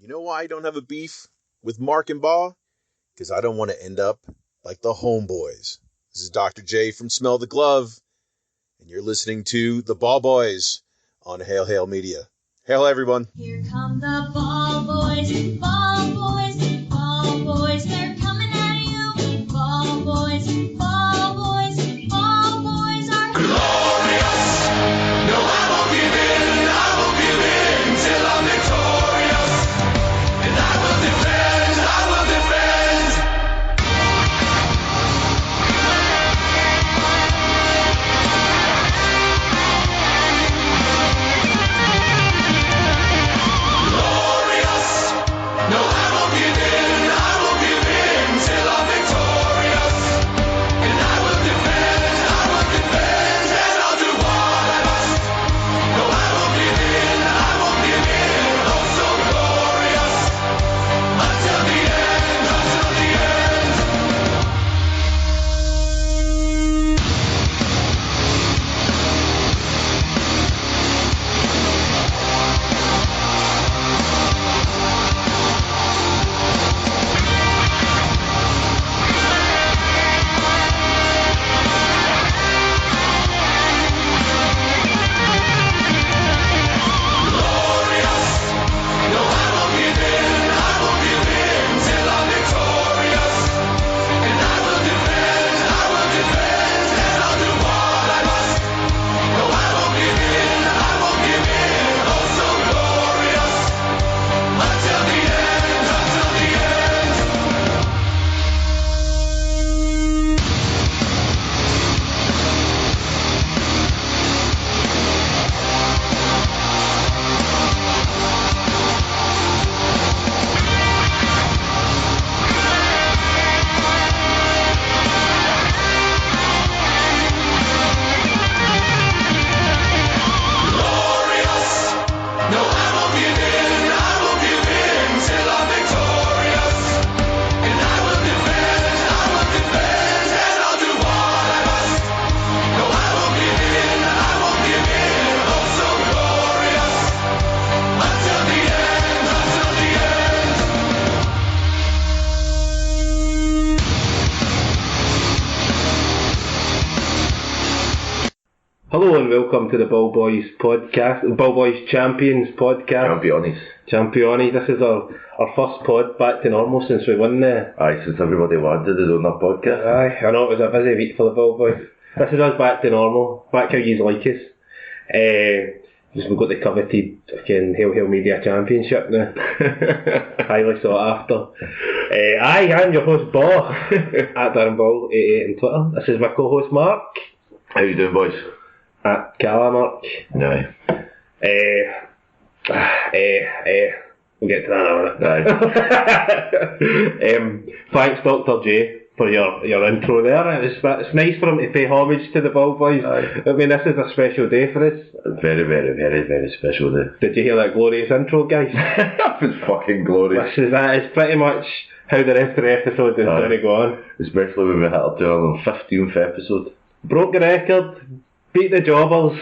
know why I don't have a beef with Mark and Baugh? Because I don't want to end up like the Homeboys. This is Dr. J from Smell the Glove, and you're listening to the Ballbhoys on Hail Hail Media. Hail, everyone. Here come the Ballbhoys, Ballbhoys, Ballbhoys, they're coming at you. Ballbhoys, Ballbhoys, Ballbhoys are glorious. No, I won't give in till I'm victorious. And I will defend. Hello and welcome to the Ballbhoys podcast, Ballbhoys Champions podcast. Championis. This is our first pod back to normal since we won the... Aye, since everybody wanted his own podcast. Aye, I know, it was a busy week for the Ballboys. This is us back to normal, back how you like us. We've got the coveted fucking Hail Hail Media Championship now. Highly sought after. Aye, I'm your host Baugh, at DarrenBall88 on Twitter. This is my co-host Mark. How you doing, boys? At Calamark. No. We'll get to that in a minute. Thanks Dr. J for your intro there. It's nice for him to pay homage to the Ballboys. I mean, this is a special day for us. Very, very, very, very special day. Did you hear that glorious intro, guys? That was fucking glorious. That is pretty much how the rest of the episode is going to go on. Especially when we hit our 215th episode. Broke the record, beat the Jobbers.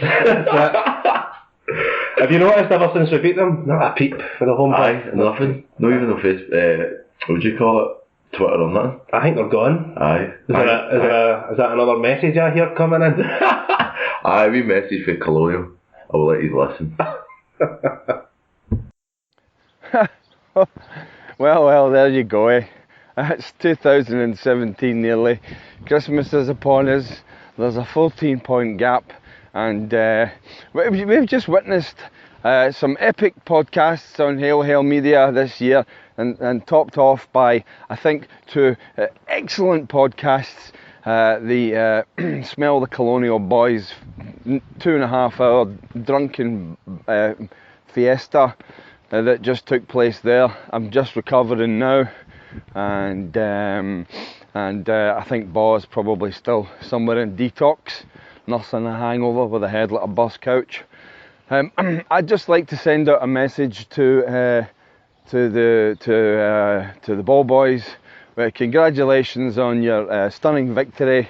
Have you noticed ever since we beat them? Not a peep for the home play. Nothing. Not even on Facebook. What would you call it? Twitter or nothing? I think they're gone. Aye. Is that another message I hear coming in? Aye, we message for Colonial. I will let you listen. Well, there you go. It's 2017 nearly. Christmas is upon us. There's a 14-point gap, and we've just witnessed some epic podcasts on Hail Hail Media this year, and topped off by, I think, two excellent podcasts. The Smell the Colonial Boys 2.5 hour drunken fiesta that just took place there. I'm just recovering now, and I think Baugh's probably still somewhere in detox, nursing a hangover with a head like a bus couch. I'd just like to send out a message to the Ballboys. Congratulations on your stunning victory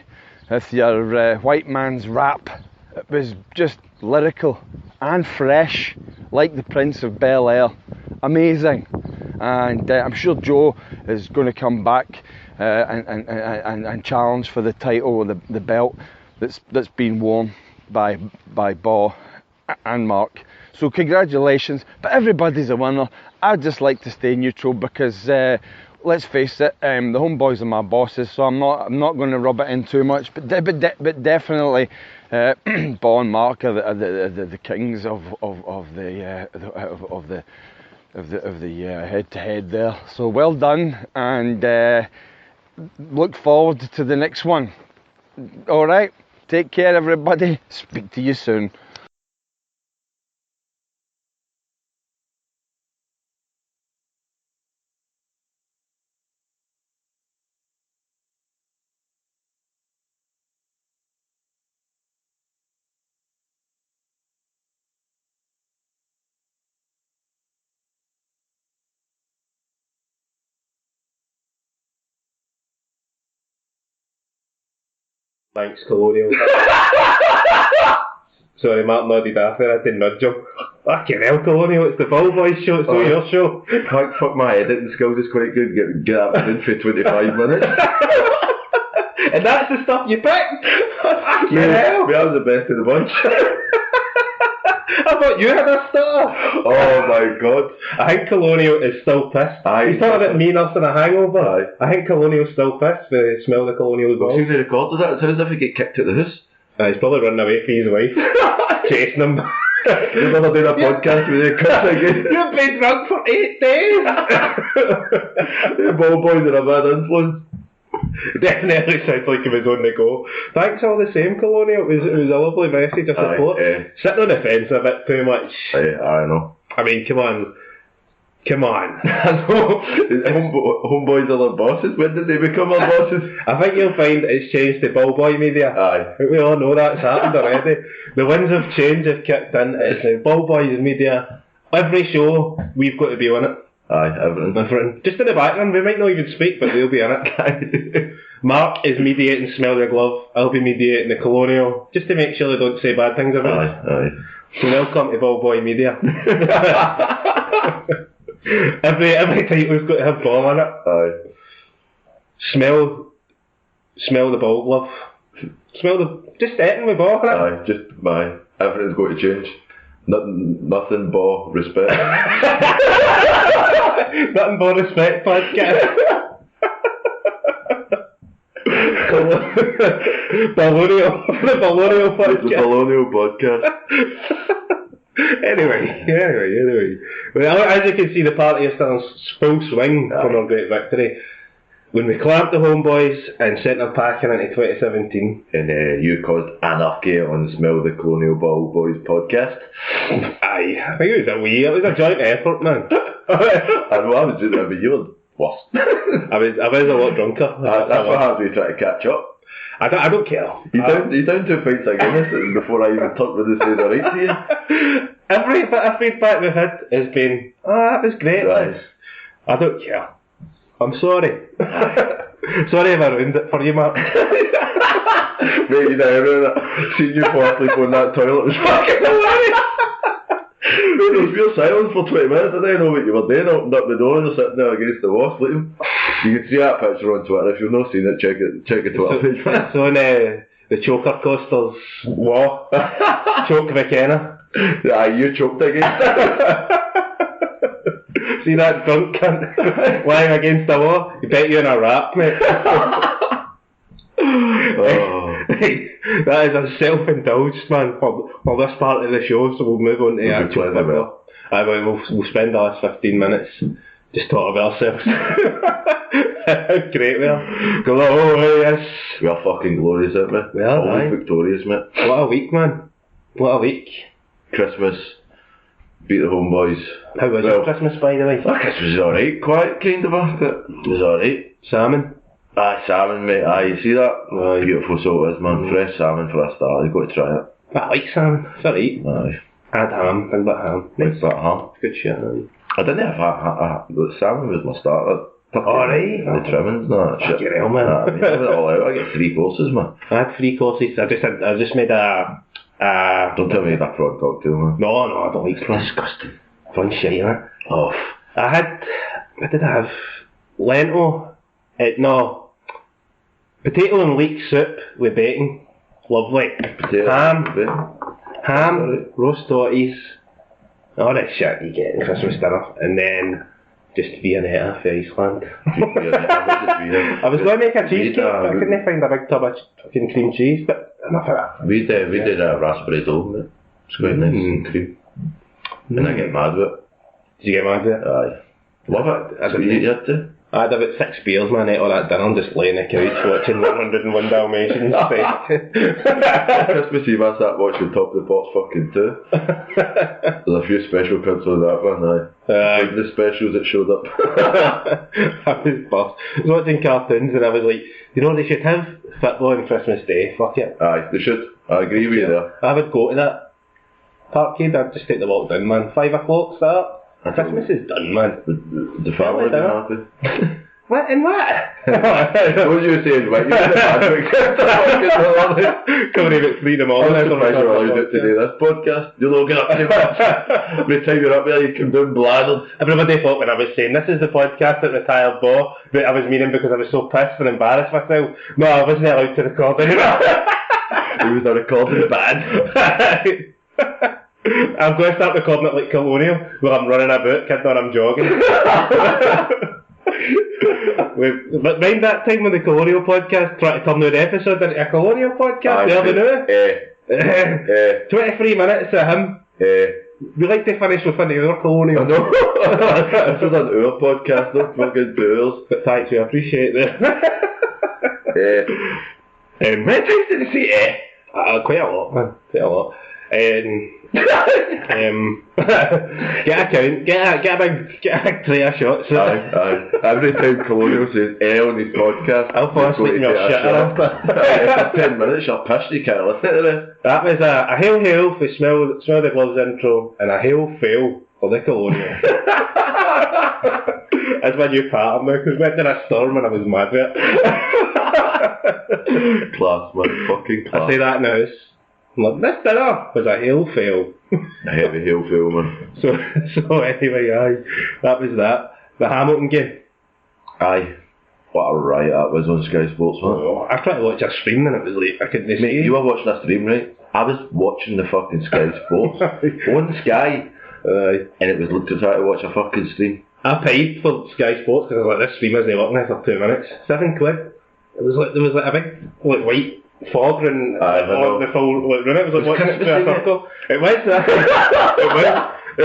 with your white man's rap. It was just lyrical and fresh, like the Prince of Bel-Air. Amazing. and I'm sure Joe is going to come back and challenge for the title or the belt that's been worn by Bo and Mark. So congratulations, but everybody's a winner. I'd just like to stay neutral because let's face it, the homeboys are my bosses, so I'm not going to rub it in too much. But definitely, Bo and Mark are the kings of the head-to-head there. So well done, and look forward to the next one. All right, take care, everybody. Speak to you soon. Thanks, Colonial. Sorry, Mark nodded after. I didn't nudge him. Fucking hell, Colonial, it's the Ballbhoys show, it's not your show. Fuck, my editing skills is quite good. Get that in for 25 minutes. And that's the stuff you picked? Fucking hell. I was the best of the bunch. I thought you had a star. Oh my god. I think Colonial is still pissed. He's talking about me nursing a hangover. Aye. I think Colonial's still pissed for the smell of the Colonial Well, balls. see the record of that? It sounds as if he get kicked out the house. He's probably running away from his wife. Chasing him. You're never doing a podcast with the kids again. You've been drunk for 8 days. The Ballbhoys are a bad influence. Definitely sounds like he was on the go. Thanks all the same, Colonial. It was a lovely message of support. Sitting on the fence a bit too much. I know. I mean, come on. Homeboys are their bosses. When did they become our bosses? I think you'll find it's changed to Ballboy media. Aye. I think we all know that's happened already. The winds of change have kicked in. It's the Ballboys media. Every show, we've got to be on it. Aye, everything. Just in the background, we might not even speak, but we'll be in it. Mark is mediating Smell the Glove. I'll be mediating the Colonial, just to make sure they don't say bad things about it. Aye. So welcome to Ballboy media. every title's got to have ball in it. Aye. Smell the ball glove. Just setting with ball in it. Aye, everything's going to change. Nothing but respect. Nothing but respect podcast. Ballonio podcast. The Colonial podcast. Anyway. Well, as you can see, the party is still in full swing from our great victory. When we clamped the homeboys and sent them packing into 2017. And you caused anarchy on Smell the Colonial Ballbhoys podcast. Aye, I think it was a joint effort, man. I know I was doing that, but you were worse. I was a lot drunker. That's what happens when you try to catch up. I don't care. He's down 2 pints of Guinness before I even thought whether to say the right to you. Every bit of feedback we've had has been, that was great. Right. I don't care. I'm sorry. Sorry if I ruined it for you, Mark. Mate, you never ruined it. Seeing you fall asleep on that toilet was fucking hilarious. Mate, there was real silence for 20 minutes. I didn't know what you were doing. Opened up the door and you're sitting there against the wall sleeping. You can see that picture on Twitter. If you've not seen it, check the Twitter page. It's on the Choker Coasters wall. Choke McKenna. Aye, you choked against it. See that drunk cunt lying against the wall? You bet you're in a rap, mate. That is a self-indulged, man, for this part of the show, so we'll move on to the actual football. We'll spend the last 15 minutes just talking about ourselves. How great we are. Glorious. We are fucking glorious, aren't we? We are, always aye. victorious, mate. What a week, man. What a week. Christmas, beat the homeboys. How was your Christmas, by the way? Christmas was alright, quite kind of it was alright. Salmon? Aye, salmon, mate. Aye, you see that? Aye. Beautiful salt is, man. Fresh salmon for a start. You've got to try it. I like salmon. It's alright. Aye. Add ham. Think about ham. Nice. Like ham. Good shit, aye. I didn't have the salmon was my starter. Alright. The trimmings, no, shit. Fucking hell, man. I mean, I have it all out. I get 3 courses, man. I had 3 courses. I just made a... Don't tell me that prawn cocktail, man. No, I don't like prawn. Disgusting. Prawn shite, innit? Oh. I had what did I have? Lentil. No. Potato and leek soup with bacon. Lovely. Ham, roast totties, all that shit you get in Christmas dinner, and then just Viennetta for Iceland. I was going to make a cheesecake, but I couldn't find a big tub of fucking cream cheese, but enough of that. We did a raspberry dough, it's quite nice and cream. And I get mad with it. Did you get mad with it? Aye. Love it. I didn't eat it too. I had about 6 beers, man, ate all that dinner and just lay on the couch watching 101 Dalmatians. Christmas Eve I sat watching Top of the Pops fucking 2. There's a few special cuts on that one, aye. The specials that showed up. I was buff. I was watching cartoons and I was like, you know, they should have football on Christmas Day, fuck it. Aye, they should. I agree with you there. I would go to that parkade, I'd just take the walk down, man. 5 o'clock start. Christmas is done, man. The family would be happy. What? And what? What was you saying? Right, you did the magic. Coming in at 3 in the morning. I'm surprised you're allowed to do this podcast. You'll all get up to it. Every time you're up there, you come down blathered. Everybody thought when I was saying, this is the podcast that retired Bo, that I was meaning because I was so pissed and embarrassed myself. No, I wasn't allowed to record anymore. It was a recording bad. I'm going to start recording it like Colonial, where I'm running about, kidding or I'm jogging. But mind that time when the Colonial podcast tried to turn the episode into a Colonial podcast the other day? 23 minutes of him. We like to finish with an hour Colonial. I know. This is an hour podcast, not fucking 2 hours. But thanks, we appreciate that. How many times did you say quite a lot, man. Quite a lot. Get a big tray of shots. Aye. Every time Colonial says on his podcast, I'll fall asleep in your shit after. After 10 minutes, you're pissed, you can't listen to this. That was a hail for Smell the Gloves intro, and a hail fail for the Colonial. That's my new part of me, because we went in a storm and I was mad with it. Class, man, fucking class. I say that in the house. Like, this dinner was a hail fail. A heavy hail fail, man. So anyway, aye, that was that. The Hamilton game. Aye. What a riot that was on Sky Sports, man. Oh, I tried to watch a stream and it was like, I couldn't see. Mate, you were watching a stream, right? I was watching the fucking Sky Sports on Sky, and it was like to try to watch a fucking stream. I paid for Sky Sports because I was like, this stream isn't working there for 2 minutes. £7. It was like, there was like a big like white fog and the full room. It was like watching it through a circle. It was it was. I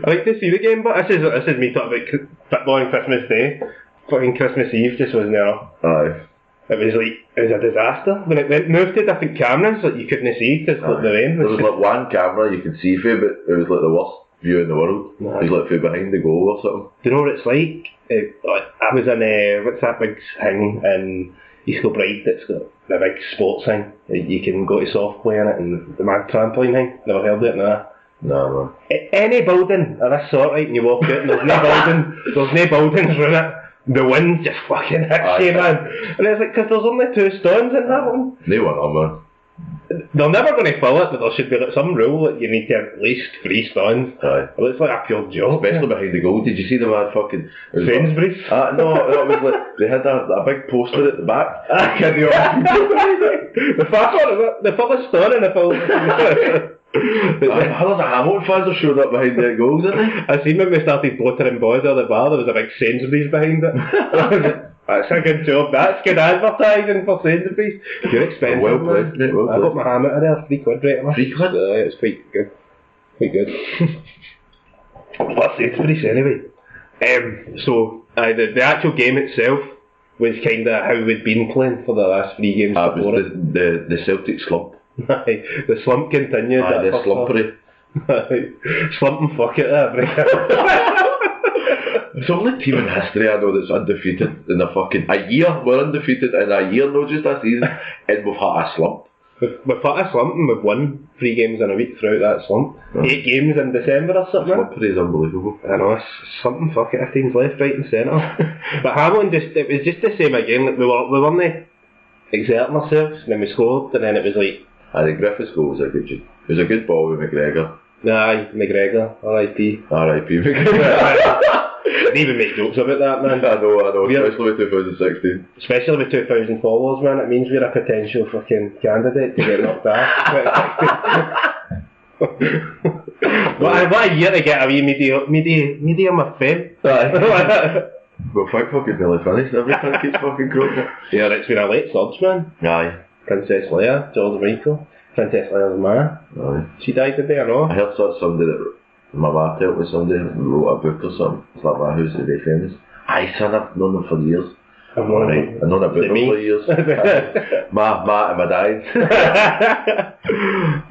like to see the game, but this is me talking about football on Christmas Day. Fucking Christmas Eve just wasn't there. Aye. It was a disaster. When it moved to different cameras that you couldn't see because of the rain. There was like one camera you could see through, but it was like the worst view in the world. It was like through behind the goal or something. Do you know what it's like? I was in what's that big thing in East Kilbride that's got the big sports thing. You can go to soft play in it and the mad trampoline thing. Never heard of it, no. No, man. Any building of this sort, right, and you walk out and there's no buildings around it. The wind just fucking hits you, man. And it's like, because there's only 2 stones in that one. They weren't on, man. They're never going to fill it, but there should be like some rule that you need to have at least 3 stones. Aye. Well, it's like a pure joke. Especially behind the goal. Did you see the mad fucking... Sainsbury's? No, it was like, they had a big poster at the back. The furthest stone in the film. Hundreds of Hamilton fans have showed up behind their goals, didn't they? I seen when we started blottering boys at the bar, there was a big Sainsbury's behind it. That's a good job. That's good advertising for Sainsbury's. You're expensive. Well played, mate. Well I got my ham out of there, £3 right? £3? It's quite good. Quite good. What's Sainsbury's anyway? So the actual game itself was kind of how we'd been playing for the last 3 games before it. The Celtic slump. The slump continued. The slumpery. Slump and fuck it there. It's the only team in history I know that's undefeated in a year. We're undefeated in a year, not just a season, and we've had a slump. We've had a slump and we've won 3 games in a week throughout that slump. 8 games in December or something. Slumpery is unbelievable. I know, it's something fuck it, our team's left, right and centre. But Hamilton it was just the same again, like we weren't exerting ourselves, and then we scored, and then it was like... I think Griffith's goal was a good ball with McGregor. Aye, McGregor, R.I.P. R.I.P. McGregor. They even make jokes about that, man. I know, We're- especially with 2016. Especially with 2,000 followers, man, it means we're a potential fucking candidate to get knocked off. What a year to get a wee medium of fame. Well, fucking nearly finished. Everything keeps fucking growing. Yeah, it's been a late surge, man. Aye. Princess Leia, George Michael, Princess Leia's ma. Aye. She died today, I I know. heard somebody that my ma told me somebody wrote a book or something. It's like my house is very famous. Aye, son, I've known them for years. I've known Right, him. I've known about Is it them me? for years. Ma and my dad.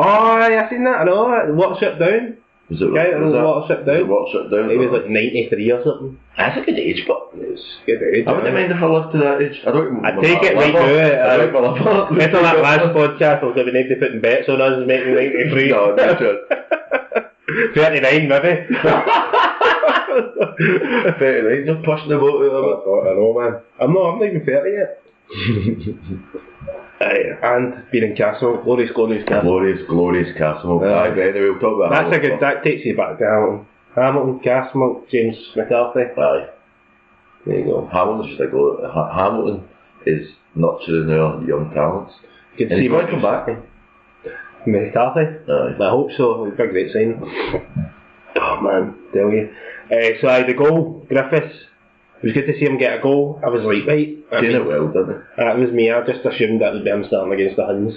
Oh, aye, I seen that, I know. Watership Down. Was it? Guy that was was that? Watership Was it Down. Watership Down? He was like 93 or something. That's a good age, but It's good age. I wouldn't mind if I lived to that age. I don't. I take it right now. I don't believe After that last podcast, I was going to be putting bets on us making 93. No, no chance. 39 maybe. 39, just pushing the boat out of I know, man. I'm not even 30 yet. And being in Castle, glorious it. Castle. Glorious Castle. Aye, but anyway, we'll talk about That's a Hamilton. good. That takes you back to Hamilton. Hamilton, Castle, James McCarthy. Aye. There you go. Hamilton's just like Hamilton is nurturing our young talents. Good to And see he's going to come back. McCarthy. Aye. I hope so. It'd be a great sign. Oh man, tell you. So the goal, Griffiths. It was good to see him get a goal. I was like, right. Doing it well, didn't he? That was me. I just assumed that would be him starting against the Huns.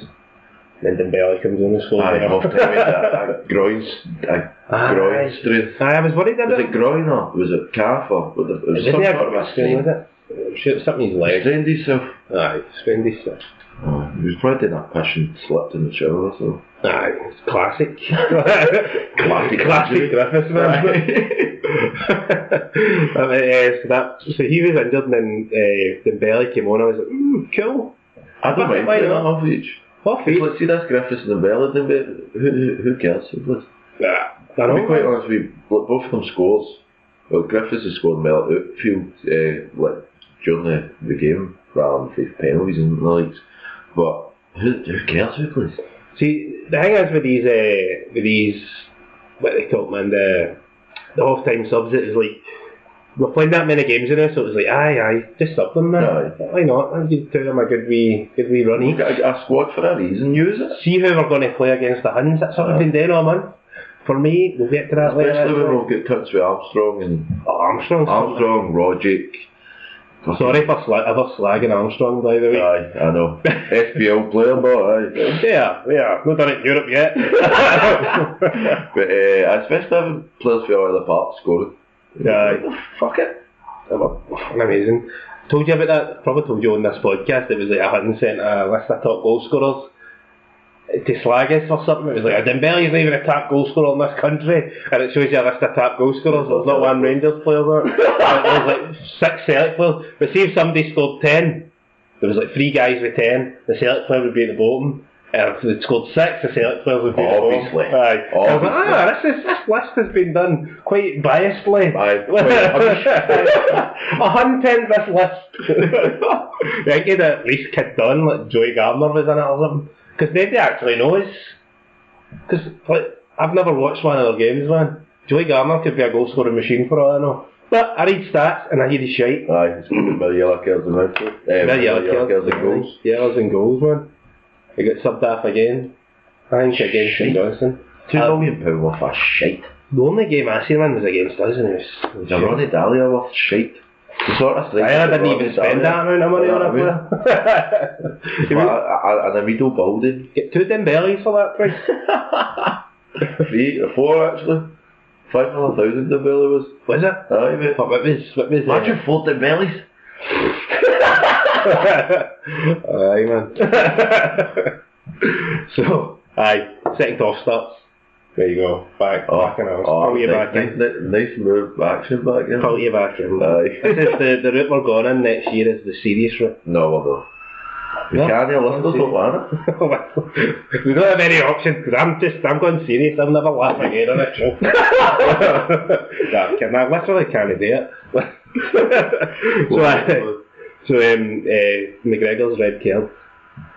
Then Dembele comes on and scores. Aye, half time a groin strain. Aye, I was worried Was about it groin or was it calf or was it It some wasn't sort of a a strain, strain? was it? Sure, it's something in his leg. Strained himself. Aye, strained his stuff. Oh, he was probably doing a piss and slipped in the shower, so. Aye, it's classic. Classic Griffiths, man. So he was injured and then Dembele came on. I was like, cool. I don't mind Why playing not? half each. Off If, each. let's see this Griffiths and Bella, then who cares? I To be quite know. honest, both of them scores. Well, Griffiths has scored well outfield like during the game rather than for penalties and the likes. But who cares who plays? See, the thing is with these, what they call it, man, the half-time subs, it was like, we're playing that many games in it, so it was like, aye, just sub them, man. Aye. Why not? I'll give them a good wee run You've each. got a squad for a reason, use it. See who we're going to play against the Huns. That's what we've been doing all month. For me, we'll get to that later. Especially when we'll get cunts with Armstrong and Armstrong. Rogic. Sorry for ever slagging Armstrong, by the way. Aye, I know. SPL player, but aye. Yeah. Not done it in Europe yet. But especially having players for all the parts scoring. Aye. Fuck it. Amazing. Told you about that, probably told you on this podcast, it was like I hadn't sent a list of top goal scorers to slag us or something. It was like, Dembele's not even a top goal scorer in this country, and it shows you a list of top goal scorers. There's not one Rangers player there. There's like 6 Celtic players. But see if somebody scored 10, there was like 3 guys with 10, the Celtic player would be at the bottom. If they scored 6, the Celtic player would be at the bottom. Obviously. Aye. I was like, this list has been done quite biasedly. Aye, quite A hun penned this list. I think he'd at least kicked on, like Joey Gardner was in it or something. Because nobody actually knows. Because like, I've never watched one of their games, man. Joey Gardner could be a goal scoring machine for all I know. But I read stats and I hear his shite. Aye, it's good about yellow cards and red cards. Yellow cards and goals. Yellows and goals, man. He got subbed off again. I think against St Johnson. £2 million worth of shite. The only game I seen man was against us and it was Is a Ronnie Dahlia worth shite? The sort of thing. I didn't even spend that amount of money on a player. And a middle building. Get 2 Dembeles for that price. 3 or 4 actually. 500,000 the belly was. Was it? Aye, mate. What was Imagine 4 bellies. Aye, man. So, aye, second off starts. There you go. Back in house. Pull you back in. Nice move, action back in. Pull you back in. Aye. This is the route we're going in next year is the serious route. No, we're not. We No? can't, our listeners don't want it. We don't have any options because I'm going serious. I'll never laugh again on a show. No, I'm kidding. I literally can't do it. So McGregor's red card.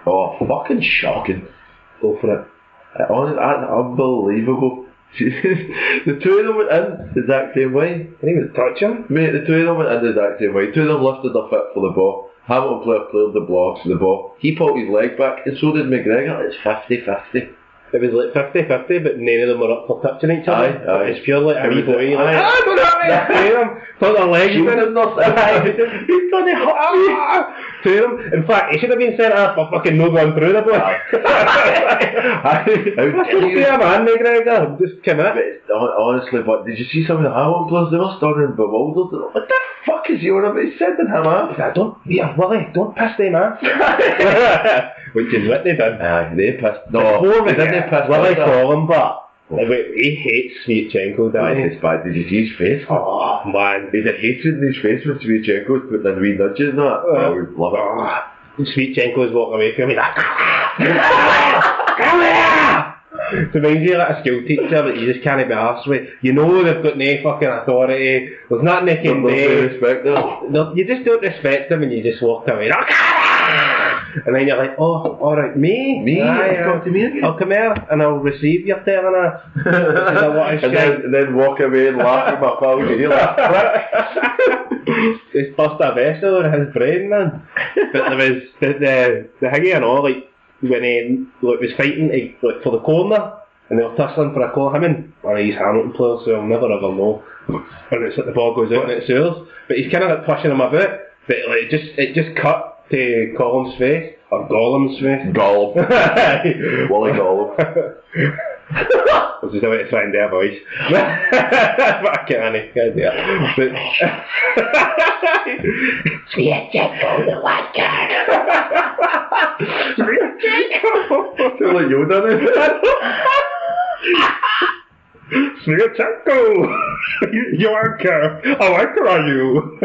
Oh, fucking shocking. Go for it. Unbelievable. The two of them went in the exact same way. And he was touching. Mate, the two of them went in the exact same way. Two of them lifted their foot for the ball. Hamilton player cleared the ball. He pulled his leg back, and so did McGregor. It's 50-50. It was like 50-50, but none of them were up for touching each other. Aye. It's purely a wee It was- boy. Like, aye. don't have me! Two of them put their legs in. He's gonna hurt me. Two of them. In fact, he should have been sent off for fucking no going through the bloke. How dare you? Yeah, man, McGregor. Just come out. Honestly, but did you see some of the Hamilton players? They were starting bewildered. What the fuck is he on about? He's sending him off. Willie, don't piss them off. Which is what they did. Aye, they pissed. No, they didn't piss. Willie call him, but he hates Sviatchenko, doesn't he? It's bad. Did you see his face? Oh, man. He did hatred in his face when Sviatchenko putting in wee nudges and that. Oh, we love it. Sviatchenko's walking away from him. He's like, come here! It reminds you like a school teacher that you just can't be arsed with. You know they've got no fucking authority. There's nothing they can do. Respect them. No, you just don't respect them and you just walk away. And then you're like, oh, alright, me? Me? Aye, Talk to me again. I'll come here and I'll receive your telling her. and then walk away and laugh at my pals. You hear that? He's bust a vessel in his brain, man. But there was the thing, you know, like when he was fighting like for the corner and they were tussling for a corner. Him and one of these Hamilton players, so I'll never ever know. And it's like the ball goes out and it soars. But he's kind of like pushing him a bit. But like it just cut to Colum's face or Gollum's face. Gollum. Wally Gollum. This is the way to find their voice. But I can't do it. But Sviatchenko, the white card. I feel like you done it. Sviatchenko, you wanker. A wanker are you?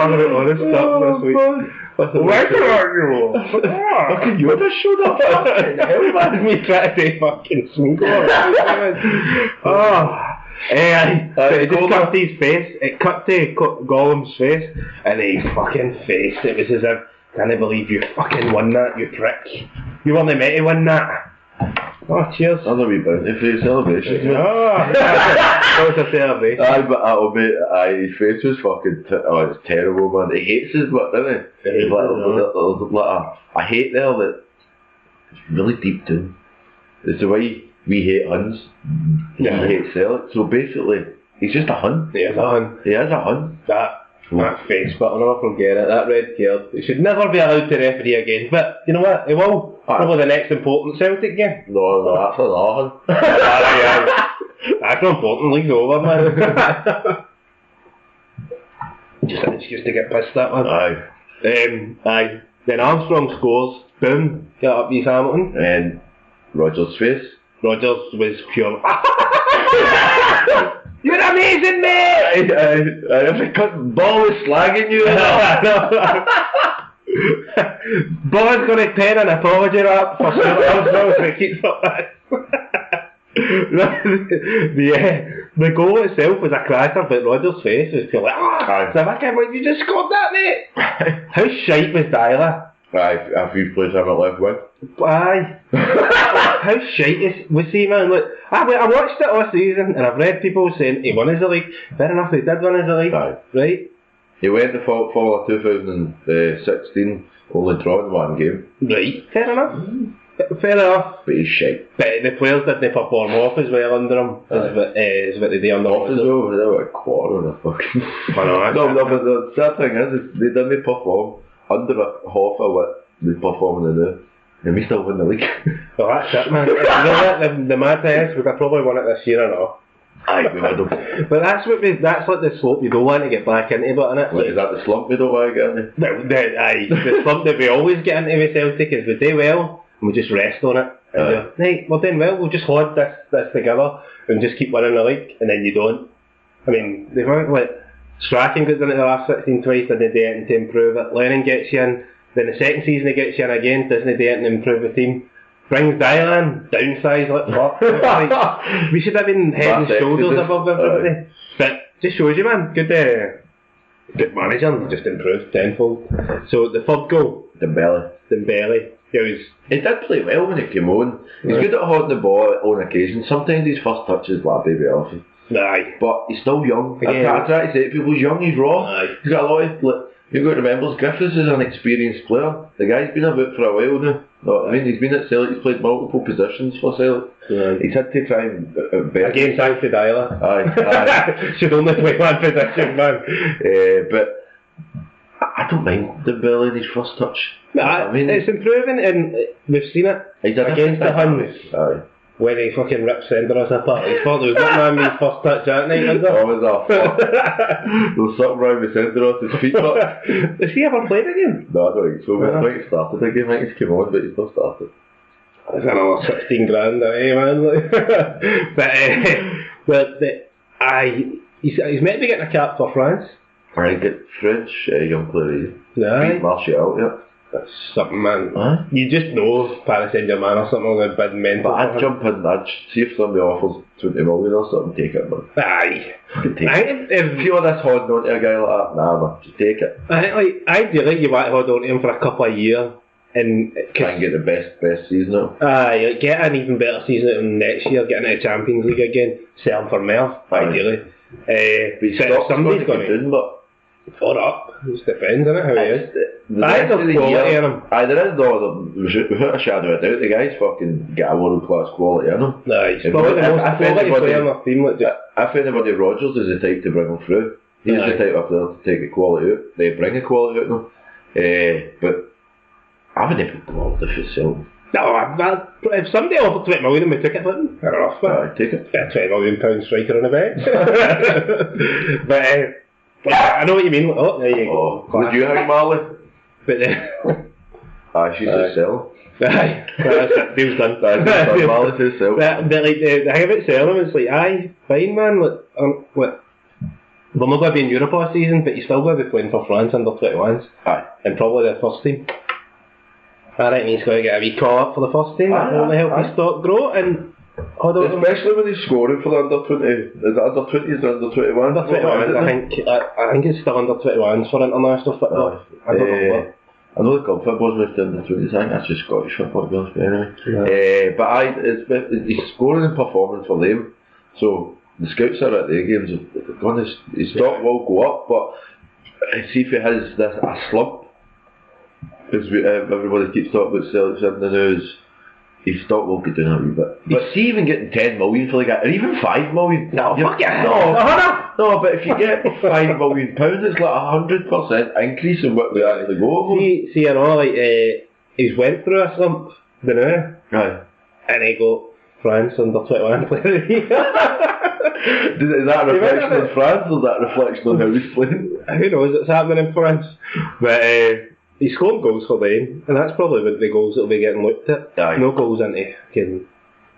I'm gonna honest stuff this week. Wanker are you? Fucking you just showed up. Fucking hell, man. Me trying to say fucking smooth. It just cut to his face. It cut to Gollum's face, and he fucking face. It was as if, can't believe you fucking won that, you prick. You weren't meant to win that. Oh, cheers. Another wee bounty for your celebration. That was a celebration. Aye, but I'll be. His face was fucking. It's terrible, man. He hates his butt, doesn't he? He hates There's like a hate there that it's really deep down. It's the way we hate Huns. Yeah. He hates Celtic. So basically, he's just a Hun. He is a Hun. He is a Hun. That face, but I'll never forget it. That red card. He should never be allowed to referee again. But you know what? He will. Probably the next important Celtic game. No, that's another Hun. That's not important. League's over, man. Just an excuse to get pissed at, man. Aye. Then Armstrong scores. Boom. Get up, East Hamilton. And Roger's face. Rogers was pure. You're amazing, mate! I cut ball was slagging you. Ball's got a pen and apology rap for Armstrong so he keeps up that. The goal itself was a cracker, but Rogers' face was pure like, so I can't believe you just scored that, mate! How shite was Dyler? Aye, a few plays haven't left wing. Aye. How shite was he, man? Look, I watched it all season and I've read people saying he won his league. Fair enough, he did win his league. Aye. Right? He went to fall of 2016, only drawing one game. Right. Fair enough. Fair enough. But he's shite. But the players didn't perform off as well under him as what they do under Off as well, they were a quarter and a fucking... No, but the sad thing is they didn't perform under a half of what they performing in there. And we still win the league. Well, that's it, man. You know what? The mad thing is, we could probably won it this year or not. Aye, we would have. But that's like the slope you don't want to get back into, but innit? What, is that the slump we don't want to get into? The slump that we always get into with Celtic is we do well and we just rest on it. And Aye. right, we're doing well, we'll just hold this together and just keep winning the league, and then you don't. I mean, they weren't like Strachan gets into the last 16 twice, didn't do anything to improve it. Lennon gets you in, then the second season he gets you in again, doesn't do anything to improve the team. Brings Dylan, downsize like fuck. Like, we should have been head and shoulders above everybody. But just shows you, man, good manager, just improved tenfold. So the third goal, Dembele. He did play well when he came on. He's good at holding the ball on occasion. Sometimes his first touch is like a baby elephant. Aye. But he's still young. Again. I try to say to people, he's young, he's raw. Aye. He's got a lot of... You've got to remember, Griffiths is an experienced player. The guy's been about for a while now. No, I mean, he's been at Celtic, he's played multiple positions for Celtic. Aye. He's had to try and... Again, thanks to Dyla. Aye. Should only play one position, man. But I don't mind the Bill in his first touch. No, I mean, it's improving, and we've seen it he's a against the different Huns. Aye. When he fucking ripped Senderos apart. He thought there was nothing wrong with his first touch that night, was there? Oh, was that fuck? There was something wrong with Senderos' feet, but... Has he ever played again? No, I don't think so. I think he started again. I think he's came on, but he's not started. That's another 16 grand, man. Like. He's meant to be getting a cap for France. I get French young player. Aye. Beat Martial, yeah. That's something, man. Aye. You just know Paris Saint-Germain or something like that, big mental. But I'd jump in, I'd see if somebody offers 20 million or something, take it, man. Aye. Take it. I think If you're this holding on to a guy like that, nah man, just take it. I think, like, ideally you want to hold on to him for a couple of years and Try and get the best season out. aye, like, get an even better season out next year, get into the Champions League again, sell him for more, Aye. ideally. But he's not Somebody's going going to down, but... or up. It just depends on it, how he is. The Aye, rest of there's the quality year, in him. aye, there is without a shadow of a doubt, the guy's fucking got a world class quality in him. Aye, he's If- probably the if- most if quality anybody- player in our team. Like, just, If anybody, Rodgers is the type to bring him through. He's Aye. the type of player to take the quality out. They bring the quality out of them. But I wouldn't put them if it's Celtic. no, if somebody offered 20 million and we took it for him, fair enough. Aye, take it. Get a £20 million striker on the bench. But I know what you mean. Like, oh, there you Oh, go. would you hang Marley? But then, Aye, she's Aye. to sell. aye, that's it. Deal's done. Aye, Marley to sell. But like the thing about selling him, it's like, aye, fine, man. Like, we're not going to be in Europe all season, but you're still going to be playing for France under 21s, Aye. and probably the first team. I reckon he's going to get a wee call up for the first team. Aye, That will only help aye. his stock grow. And hold on, Especially when he's scoring for the under 20. Is it under 20s or under 21? under 21s. I think it's still under 21s for international football. I don't know what. I know the club football's moved to under 20s. I think that's just Scottish football, to be honest with you, anyway. Yeah. But he's scoring and performing for them. So the scouts are at their games. His stock will go up, but see if he has a slump. Because everybody keeps talking about Celtics in the news. His stock will go down a wee bit. But see, even getting 10 million for the guy, or even 5 million. No, fuck yeah. No, but if you get £5 million, it's like 100% increase in what we actually go for. See, I know, like, he's went through a slump, didn't he? Aye. And he got France under 21 player of the year. Is that a reflection on France, or is that a reflection on how he's playing? Who knows what's happening in France? But he's scored goals for them, and that's probably the goals that'll be getting looked at. Aye. No goals into fucking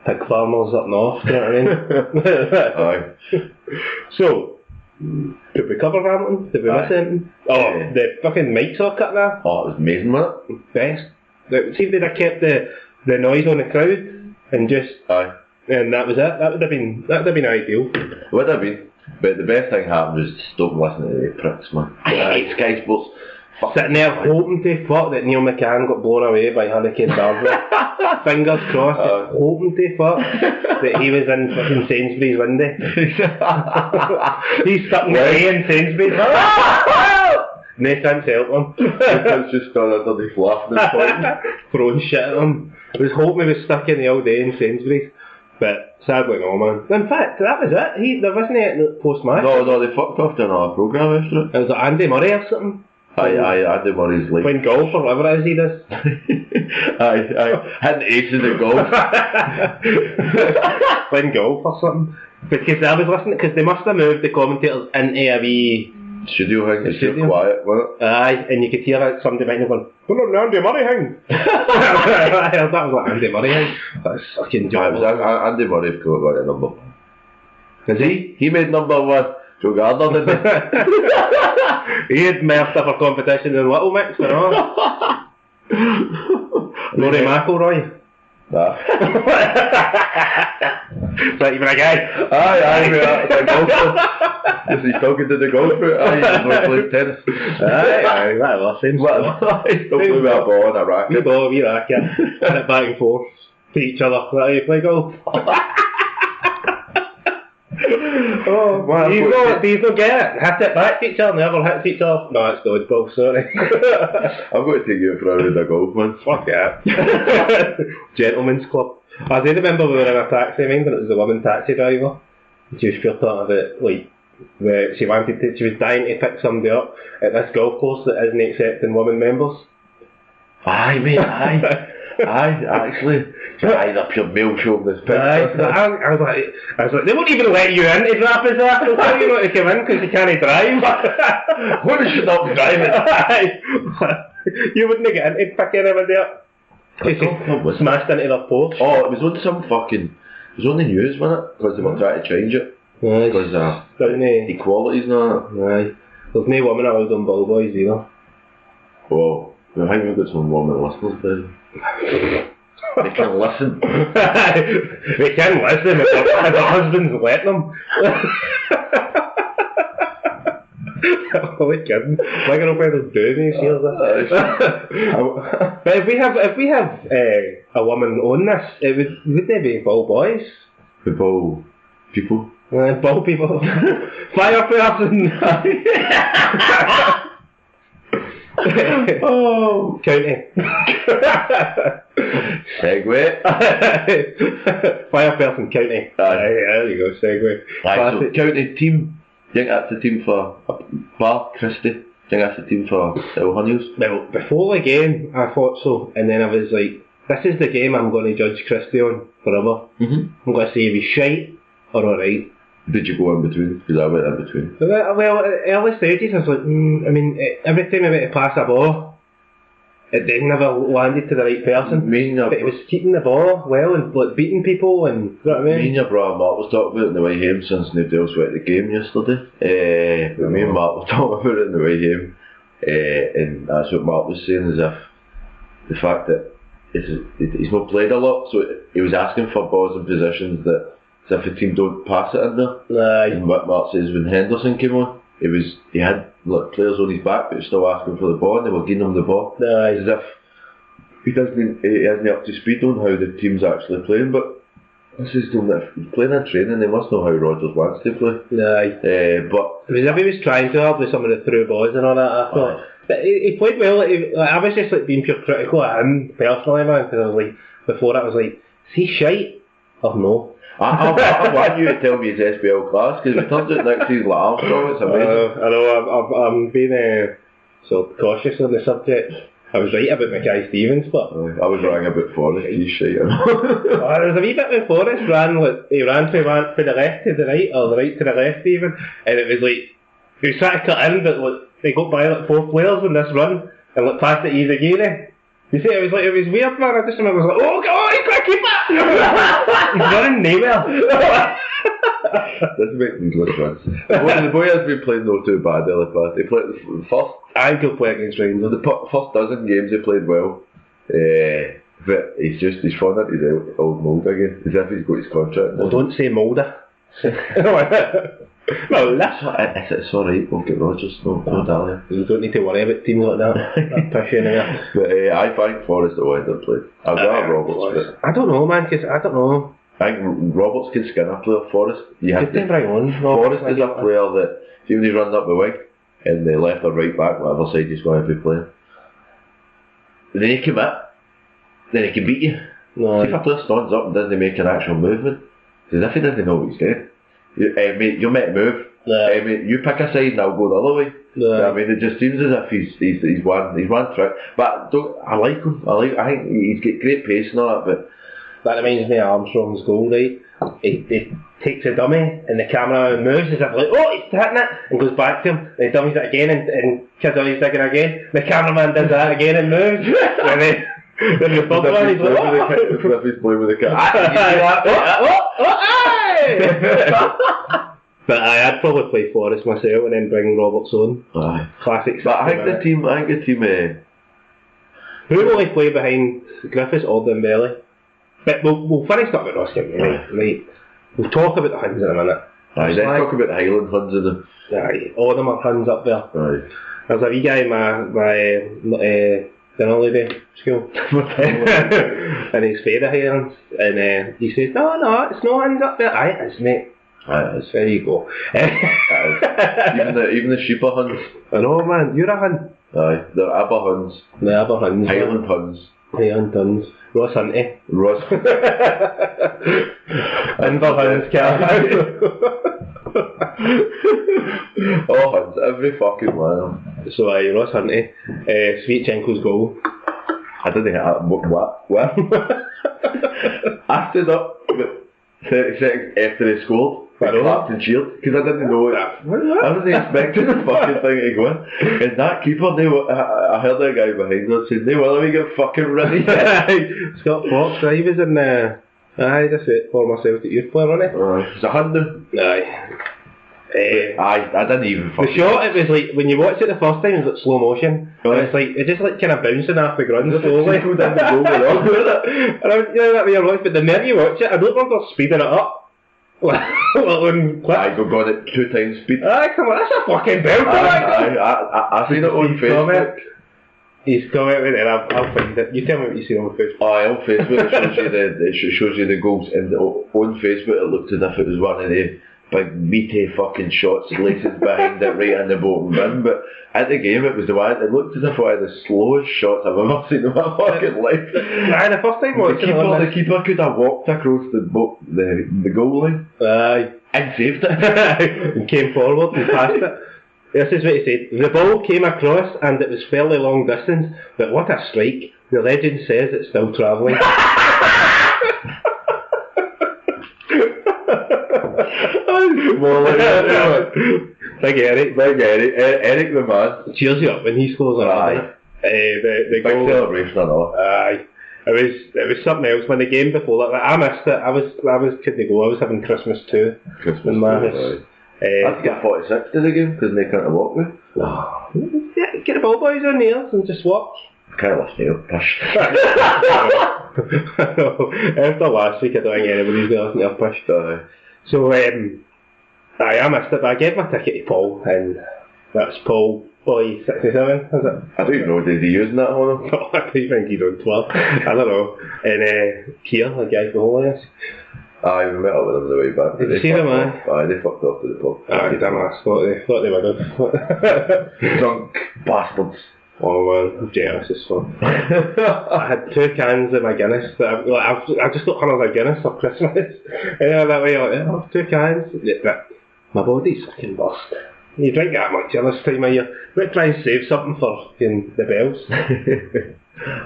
pig farmers up north, do you know what I mean? Aye. So, did we cover Hamilton? Did we miss anything? Oh, Yeah. the fucking mics all cut there. Oh, it was amazing, wasn't it? Best. See if they'd have kept the noise on the crowd and just, Aye. and that was it. That would have been ideal. Would have been. But the best thing happened was stop listening to the pricks, man. I hate Sky Sports. Fuck. Sitting there hoping to fuck that Neil McCann got blown away by Hurricane Ballbhoys. Fingers crossed, hoping to fuck that he was in fucking Sainsbury's window. He's stuck in the A in Sainsbury's. No chance to help him. It's just gone underneath laughing and pointing. Throwing shit at him. I was hoping he was stuck in the old day in Sainsbury's. But sadly no, man. In fact, that was it. There wasn't any post-match. No, they fucked off to another programme after it. It was like Andy Murray or something. Aye, Andy Murray's like... Playing golf or whatever it is he does. aye. Hitting aces at golf. Playing golf or something. Because I was listening, because they must have moved the commentators into a wee... Studio thing, it's so Studio. quiet, wasn't it? Aye, and you could hear somebody behind them going, "Put on the Andy Murray hang." I heard that was like Andy Murray hang. That's fucking Aye, it was job. Andy Murray got a number. Is he? He made number one. Joe Gardner didn't he? He had more stuff for competition than Little Mix, you know. Rory McIlroy. Nah. Is that even a guy? Aye, that's a golfer. Is he still good at the golf route? Aye, he's not playing tennis. Aye, whatever, same stuff. He's still playing with a ball and a Wee racket. ball, wee racket, hit it back and forth to each other. That's how you play golf. Oh, Well, do you not get it? Hit it back to each other, never hits each other. No, it's dodgeball, sorry. I'm going to take you for a round of golf, man. Fuck yeah. Gentlemen's club. I do remember we were in a taxi, and it was a woman taxi driver. She was pure talking about, like, where she was dying to pick somebody up at this golf course that isn't accepting women members. Aye, mate, aye. Aye, actually. Aye, they're pure male chauvinist picks. I was like, they won't even let you in to drop us off. They'll tell you not to come in because you can't drive. Women should not be driving. You wouldn't get in to pick anybody up. She smashed into their Porsche. Oh, it was on some fucking... It was on the news, wasn't it? Because they were trying to change it. Aye. Because equalities and all that. Aye. There's no women allowed on Ballbhoys either. Oh, I think we've got some women listeners there. They can listen. They can listen if their husbands let them. I'm only kidding. My girlfriend do me, she hears this. But if we have a woman on this, would they be Ballboys? The ball people. Ball people. Fire person. Oh, County. Segue. Fire person county. Aye. There you go, segue. Aye, so county team. Do you think that's the team for Bar Christie? Do you think that's the team for Hunnels? Well, before the game, I thought so, and then I was like, this is the game I'm going to judge Christie on forever. Mm-hmm. I'm going to say if he's shite or alright. Did you go in between? Because I went in between. Well, at early stages, I was like, I mean, every time I went to pass a ball, it didn't never landed to the right person. But he was keeping the ball well and like beating people and, you know what I mean? Me and your brother Mark was talking about it on the way home since nobody else went to the game yesterday. But me and Mark were talking about it on the way home. And that's what Mark was saying, as if the fact that he's not played a lot, so he was asking for balls in positions that, as if the team don't pass it in there. And what Mark says, when Henderson came on, he had like, players on his back but he was still asking for the ball and they were giving him the ball. As if he isn't up to speed on how the team's actually playing, but this is doing that. He's playing in training, they must know how Rodgers wants to play. But it was if he was trying to hard with some of the through balls and all that, I thought. But he played well. I was just like being pure critical of him personally, man, because I was like, before that I was like, is he shite or no? I want you to tell me his SBL class, because if it turns out next season like Armstrong, it's amazing. I know, I'm being so cautious on the subject. I was right about Mackay Stevens, but I was wrong about Forrest, he's shite. There was a wee bit when Forrest he ran from the left to the right, or the right to the left even, and it was like, he was trying to cut in, but like, they got by like 4 players in this run, and like passed it easy again. You see, it was weird, man. I just remember, I was like, oh God, he's got to keep it! He's running nowhere. Doesn't make these look runs. The boy has been playing no too bad in the past. He played the first. I think he'll play against Rangers. The first dozen games he played well. But he's fallen into his old mould again. As if he's got his contract. Well, don't say moulder. No, it's alright, we'll get Rodgers, no darling. You don't need to worry about teams like that. That's push anyway. But I think Forrest will end up playing. I'd rather Roberts. I don't know, man, because I don't know. I think Roberts can skin a player. Forrest, you have to bring on. Forrest is a player that, even if he runs up the wing, and the left or right back, whatever side he's going to be playing, then he commit, then he can beat you. No, if a player stands up and doesn't make an actual movement, because if he doesn't know what he's doing, mate, you'll make a move. Mate, you pick a side and I'll go the other way. I mean, it just seems as if he's one trick. But I like him. I think he's got great pace and all that. But that reminds me of Armstrong's goal, right? He takes a dummy and the camera moves as if like, oh, he's hitting it, and goes back to him. And he dummies it again and kids on his digging again. The cameraman does that again and moves. And then the third one, he's like, oh! As if he's playing with the camera. But I'd probably play Forrest myself and then bring Roberts on. Aye. Classic. But I think the team. Who will he play behind Griffiths or Dembele? But we'll finish up with Ross Kemp, right? We'll talk about the Huns in a minute. Aye, then talk about the Highland Huns of them. Aye, all of them are Huns up there. Aye. There's a wee guy in my dinner lady school, and he's fair of Highlands, and he says, no, it's no Huns up there. Aye, it is, mate. Aye, it is. There you go. Even the sheep are Huns. I know, man, you're a Hun. Aye, they're Aber Huns. The other Huns. Highland Huns. Highland Huns. Ross Hunty. Ross. Inver Huns, Carl. Oh, Huns, every fucking one of them. So Ross Hunty, Sviatchenko's goal. I didn't hit that. What? I stood up about 30 seconds after they scored. I clapped and cheered because I didn't know it. I wasn't expecting the fucking thing to go in. And that keeper, I heard that guy behind us saying, they will we get fucking ready. Scott Fox, he was in aye, that's it, former Celtic youth player, wasn't he? It's a hand. Aye. I didn't even The fucking... shot, it was like, when you watch it the first time, it was like slow motion. Right. And it's like, it's just like kind of bouncing off the ground slowly. slowly. And I was, that way you watch, but the minute you watch it, I don't remember speeding it up. Well, in clips. I got it 2 times speed. Aye, come on, that's a fucking belter. I seen it on Facebook. He's coming out there, I'll find it. You tell me what you see on Facebook. Aye, on Facebook it shows you the goals, and on Facebook it looked as if it was one of the big meaty fucking shots laces behind it right in the bottom bin, but at the game it was the one, it looked as if one of the slowest shots I've ever seen in my fucking life. Aye, the first time watching the keeper could have walked across the goal line. Aye. And saved it. And came forward and passed it. This is what he said. The ball came across and it was fairly long distance, but what a strike. The legend says it's still travelling. Big Eric. Eric the man. Cheers you up when he scores on Aye. The Big goal. celebration and all. Aye. It was something else. When the game before that, I missed it. I was couldn't go. I was having Christmas too. Christmas Madness. I had to get 46 to the game because they can't walk with. Yeah, get the Ballbhoys on nails and just watch. Can't listen to push. After last week, I don't think anybody's going to listen to a push. So, I missed it, but I gave my ticket to Paul, and that's Paul Boy 67, is it? I don't even know, did he using that on him? I don't think he's on 12. I don't know. And Kier, the guy from Holiness. Aye, we met up with them the way back. Did you see them, aye? Aye, they fucked off to the pub. Aye, dumbass. Thought they would have. Drunk bastards. Oh man, I'm jealous as fuck. I had 2 cans of my Guinness. I just got hundreds of Guinness for Christmas. Yeah, that way, like, oh, 2 cans. Yeah, but my body's fucking burst. You drink that much at this time of year. We're trying to save something for the bells.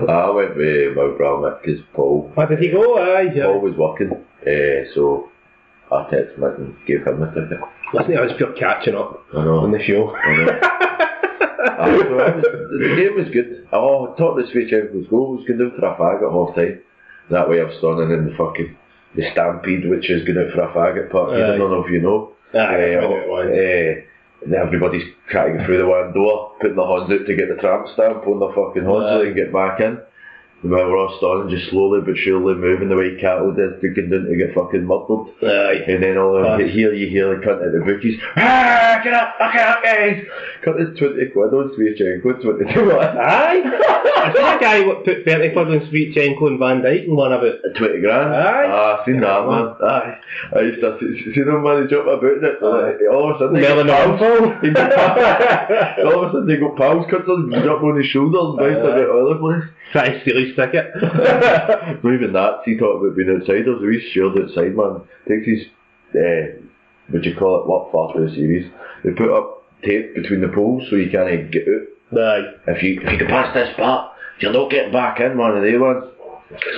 I went with my brother because Paul. Where did he go? Aye, yeah. Paul was working, so I texted him and gave him the ticket. Listen, I was pure catching up I know. on the show. I know. The game was good. I thought the Sviatchenko's goal was going out for a fag at half time. That way I'm standing in the Stampede, which is going out for a fag at Parkhead. I don't know if you know. And everybody's trying to get through the one door, putting their hands out to get the tramp stamp on their fucking hands so they can get back in. While we're all standing, just slowly but surely moving the way cattle did, going down to get fucking murdered. And then all of you hear the cunt at the bookies, get up, guys! Cut the 20 quid on Sviatchenko, 22. Aye! I seen a guy what put 30 quid on Sviatchenko and Van Dijk and won about 20 grand? Aye! Ah, seen that, man. Aye. I used to see them, man, they jump about it. All of a sudden, Melon all of a sudden they got pals cuts on, jump on his shoulder and bounce about all the place. Try to steal his ticket. Not even that, he talked about being outside, there's a wee shield outside, man. Takes his, what do you call it, work far through the series. They put up tape between the poles so you can't get out. Aye. If you can pass this part, you're not getting back in, one of they ones.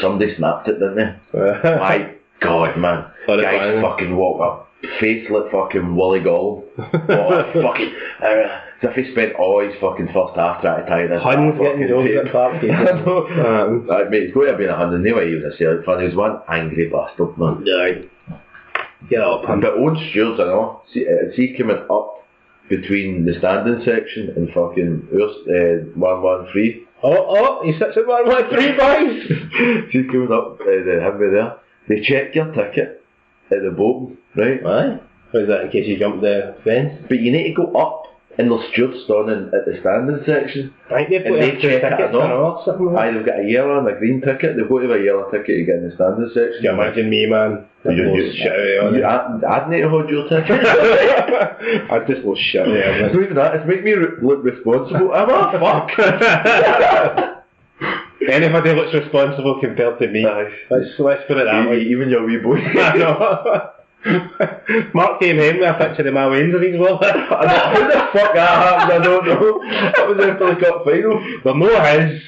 Somebody snapped it, didn't they? My God, man. Guys fucking walk up. Face like fucking Wally Gollum. What a fucking... as if he spent all his fucking first half trying to tie this. Huns getting those at Parkhead. I know. Mate, it's going to be a Hun, and anyway he was a Celtic fan. He was one angry bastard, man. Aye. Get up, Hun. But own steers, I know. See coming up between the standing section and fucking 113. Oh, he sits at 113, boys! She's coming up, him with there. They check your ticket at the bottom, right? Aye. What is that, in case you jump the fence? But you need to go up, and there's stewards standing at the standing section. I think they've And got they extra check it tickets or or not. not, something like that. Aye, they've got a yellow and a green ticket. They've got to have a yellow ticket to get in the standing section. Can you imagine me, man? I'd need to hold your ticket. I'd just look shit. It's not even that, it's make me look responsible. Am I? Fuck. Anybody looks responsible compared to me. Aye. Let's put it that way. Even your wee boy. I know. Mark came home with a picture of my Wayne's in his wallet. How the fuck that happened, I don't know. That was after the cup final. They're no his.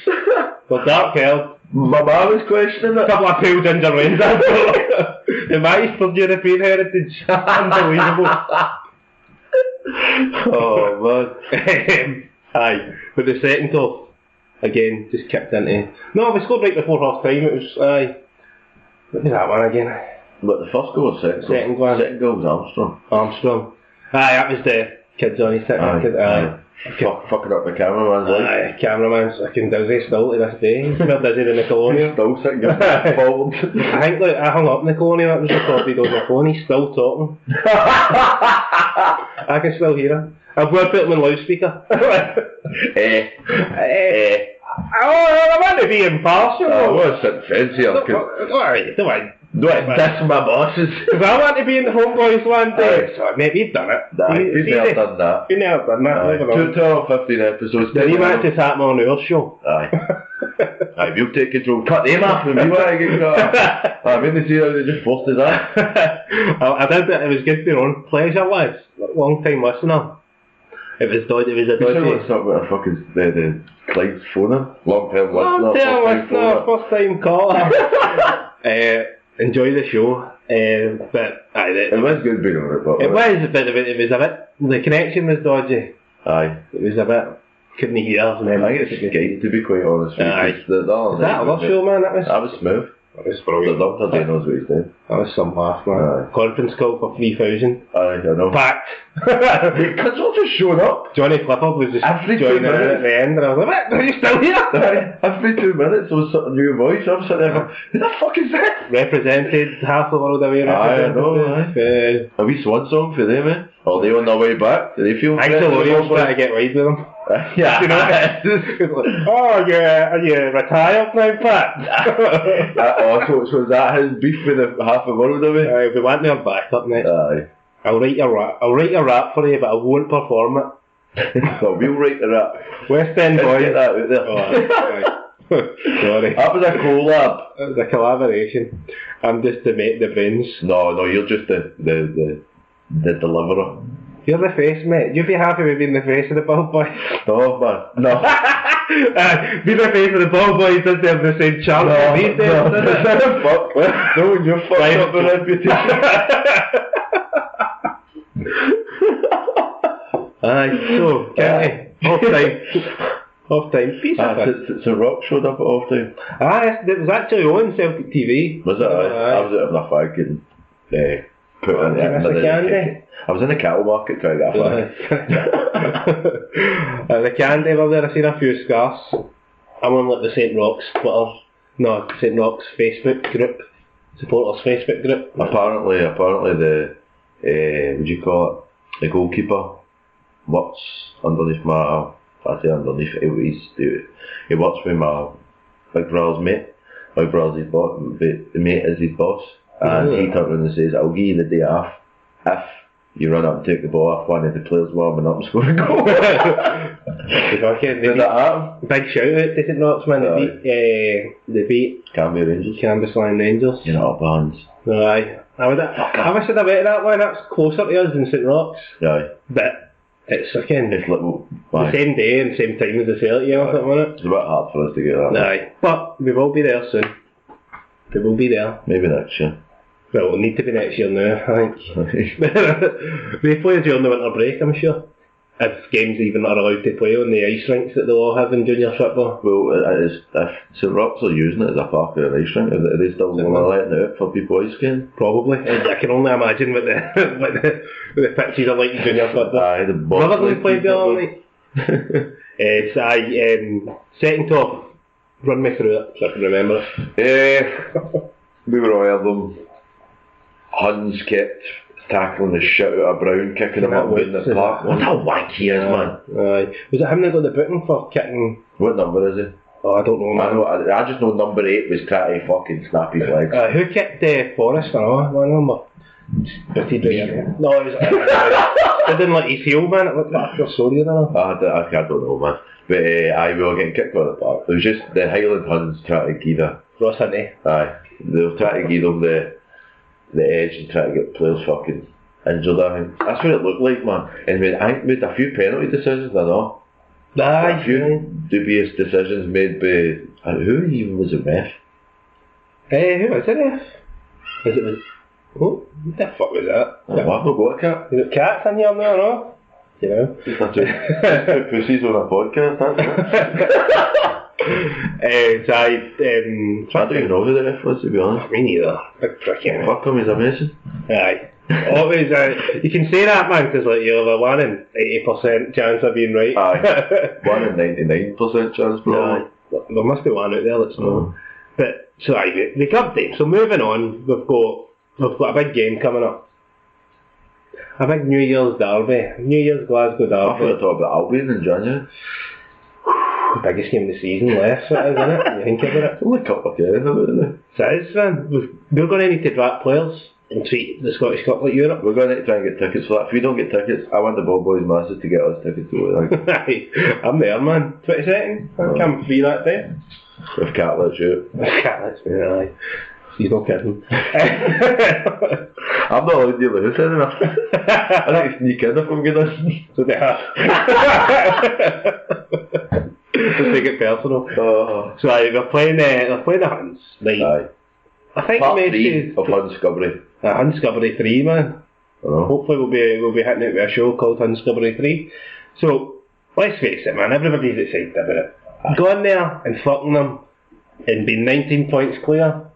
They're dark haired. My mum was questioning A it. couple of pale ginger Rangers. The mice for European heritage. Unbelievable. Oh man. Aye. But the second off, again, just kicked into. No, we scored right before half time. It was, aye. What was that one again? But the first goal was second goal. Second goal. Second goal was Armstrong. Armstrong. Aye, that was the kids on his second. Aye. Fucking up the cameraman's life. Aye, cameraman's fucking dizzy still to this day. He's more dizzy than the colonial. Still sitting forward. I think like, I hung up in the colonial, it was recorded on the phone, he's still talking. I can still hear him. I've got to put him on loudspeaker. I want to be impartial. I was sitting fence here. That's my bosses. Because I want to be in the Homeboys one day. So maybe you've done it. You've never done that. You've never done that. 12 or 15 episodes. Then you might just tap me on our show. Aye. Aye, we'll take control. Cut them off when we want to get cut. I mean, to see how they just forced us out. I did it. It was good for your own pleasure, lads. Long time listener. It was a dodgy. Let's talk about a fucking the Clyde's phoner. Long term Long time listener, first time caller. Enjoy the show. But aye, it was good being on it, but it was a bit. The connection was dodgy. Aye. It was a bit. Couldn't hear. And then I think it's Skype, to be quite honest with you. Aye. Is that other show, man? That was smooth. was The brilliant. doctor there knows what he's doing. That was some laugh, man. Aye. Conference call for 3,000. Aye, I know. Packed. Because what's just showing up? Johnny Clifford was just Every 2 joining in minutes. at the end, and I was like, "What? Are you still here?" Aye. Every 2 minutes there was some new voice. I'm sitting there going, who the fuck is that? Represented half the world away. Aye, I know, A wee swan song for them, eh? Are they on their way back? Do they feel I think Delorio's trying to get wide with him. Yeah. You know? Oh, are you retired now, Pat? So is that his beef with the half the world away? Aye, we want their back up next. Aye. I'll write a rap for you, but I won't perform it. So we'll write the rap. West End Let's Boys. get that out there. Oh, aye. Sorry. That was a collab. It was a collaboration. I'm just the mate, the brains. No, you're just the deliverer. You're the face, mate. You'd be happy with being the face of the Ballbhoys. No, man. No. Being the face of the Ballbhoys doesn't have the same charm as these days, does it? Fuck. No, you're fucked up the reputation. Aye, so, Off time. Piece of it. It's a rock showed up at off time. It was actually on Celtic TV. Was it? I was out of my fag and put in the candy. I was in the cattle market trying to get a flag. The candy over there, I seen a few scarves. I'm on like the St. Rock's Twitter. No, St. Rock's Facebook group. Supporters Facebook group. Apparently the what do you call it? The goalkeeper works underneath my. I say underneath. He works with my big brother's mate. My brother's his boss. The mate is his boss, and he turned around and says, "I'll give you the day off if you run up and take the ball off one of the players warming up and score a goal." Did that happen? Big shout out to St. Rock's, man. They beat Canberra Rangers. Cambusline Rangers. You're not up hands. Aye. I wish I'd have bet that one. That's closer to us than St. Rock's. Aye. But it's fucking It's like the same day and same time as the Celtic game or something, isn't it? It's a bit hard for us to get that. Aye. But we will be there soon. They will be there. Maybe next year. Well, it'll need to be next year now, I think. We play during the winter break, I'm sure. If games even are allowed to play on the ice rinks that they'll all have in junior football. Well, if St. Rock's are using it as a park or an ice rink, are they still going to let it out for people ice skating? Probably. I can only imagine what the pitches are like in junior football. Aye, the Rutherglen played the other night. Second top. Run me through it so I can remember it. We were all of them. Huns kept tackling the shit out of Brown, kicking him up in the park. What a wank he is, man. Aye. Was it him that got the booking for kicking? What number is he? Oh, I don't know, man. I just know number 8 was trying to fucking snap his legs. Who kicked Forrest? I know, one number. No, it was. It didn't like his heel, man. It looked like a sorry, I don't know. I don't know, man. But we were getting kicked out of the park. It was just the Highland Huns trying to give Ross Hunty. Aye. They were trying to give them the edge and try to get players fucking injured, I think. That's what it looked like, man. And I think made a few penalty decisions, I know. Aye. A few dubious decisions made by... Who even was the ref? Who was the ref? What the fuck was that? I've not got a cat. Is it cats in here now, no? You know? That's two pussies on a podcast, that's So I don't even know who the ref was, to be honest. me neither. Big prick, yeah. Fuck him, he's amazing. Aye. Always, you can say that, man, because like, you're the 1 in 80% chance of being right. Aye. 1 in 99% chance, bro. Aye. There must be one out there that's no. But, so aye, the cup day. So moving on, we've got a big game coming up. A big New Year's derby. New Year's Glasgow I thought derby. I talked about Albion in January. The biggest game of the season left, so it is, isn't it? You think about it? It's only a couple of games about it. So it is, man. We're going to need to draft players and treat the Scottish Cup like Europe. We're going to try and get tickets for that. If we don't get tickets, I want the Ballbhoys masses to get us tickets to it. Aye, I'm there, man. 22nd. I come free that day. If Cat lets you. Cat lets me, aye. He's not kidding. I'm not allowed to leave the house anymore. I think sneak in if I'm good. So they have. Just take it personal. So they're playing the Huns. Right. Aye. I think Part it 3 of Hunscubbery. Hunscubbery 3, man. Hopefully we'll be hitting it with a show called Hunscubbery 3. So let's face it, man. Everybody's excited about it. Going there and fucking them and being 19 points clear.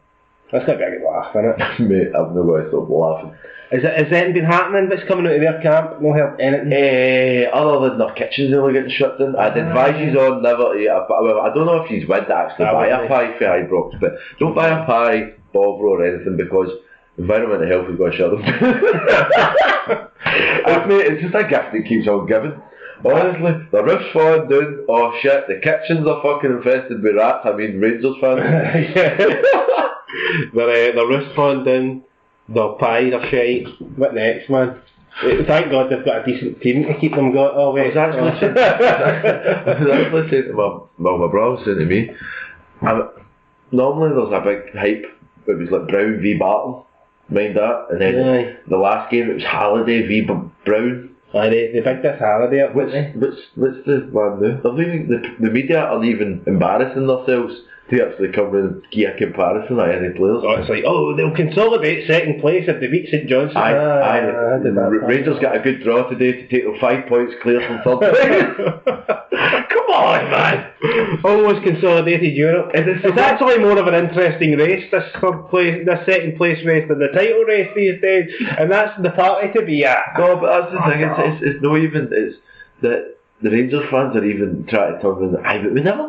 That's got to be a good laugh, isn't it? Mate, I've not got to stop laughing. Has anything been happening that's coming out of their camp? No help anything? Other than their kitchens only getting shut down, I'd advise you on never eat a pie. Well, I don't know if you would actually buy a pie for Ibrox, but don't buy a pie, Bovril or anything, because environment and health has got to shut them down. Mate, it's just a gift that keeps on giving. Honestly, the roof's falling down, oh shit, the kitchens are fucking infested with rats, I mean Rangers fans. The roof's falling down, their pie, their shite. What next, man? Thank God they've got a decent team to keep them going. Oh wait, I was actually saying to my brother was saying to me, normally there's a big hype, it was like Brown v Barton, mind that, and then the last game it was Halliday v Brown. Aye, they picked this Halliday up, What's the one now? The media are even embarrassing themselves to actually come in and give a comparison of any players. Oh, it's like, they'll consolidate second place if they beat St Johnstone. Rangers got a good draw today to take them 5 points clear from third place. Come on, man! Almost consolidated Europe. It's actually more of an interesting race, this second place race, than the title race these days, and that's the party to be at. No, but that's the thing, it's not even, it's that the Rangers fans are even trying to turn around, but we were never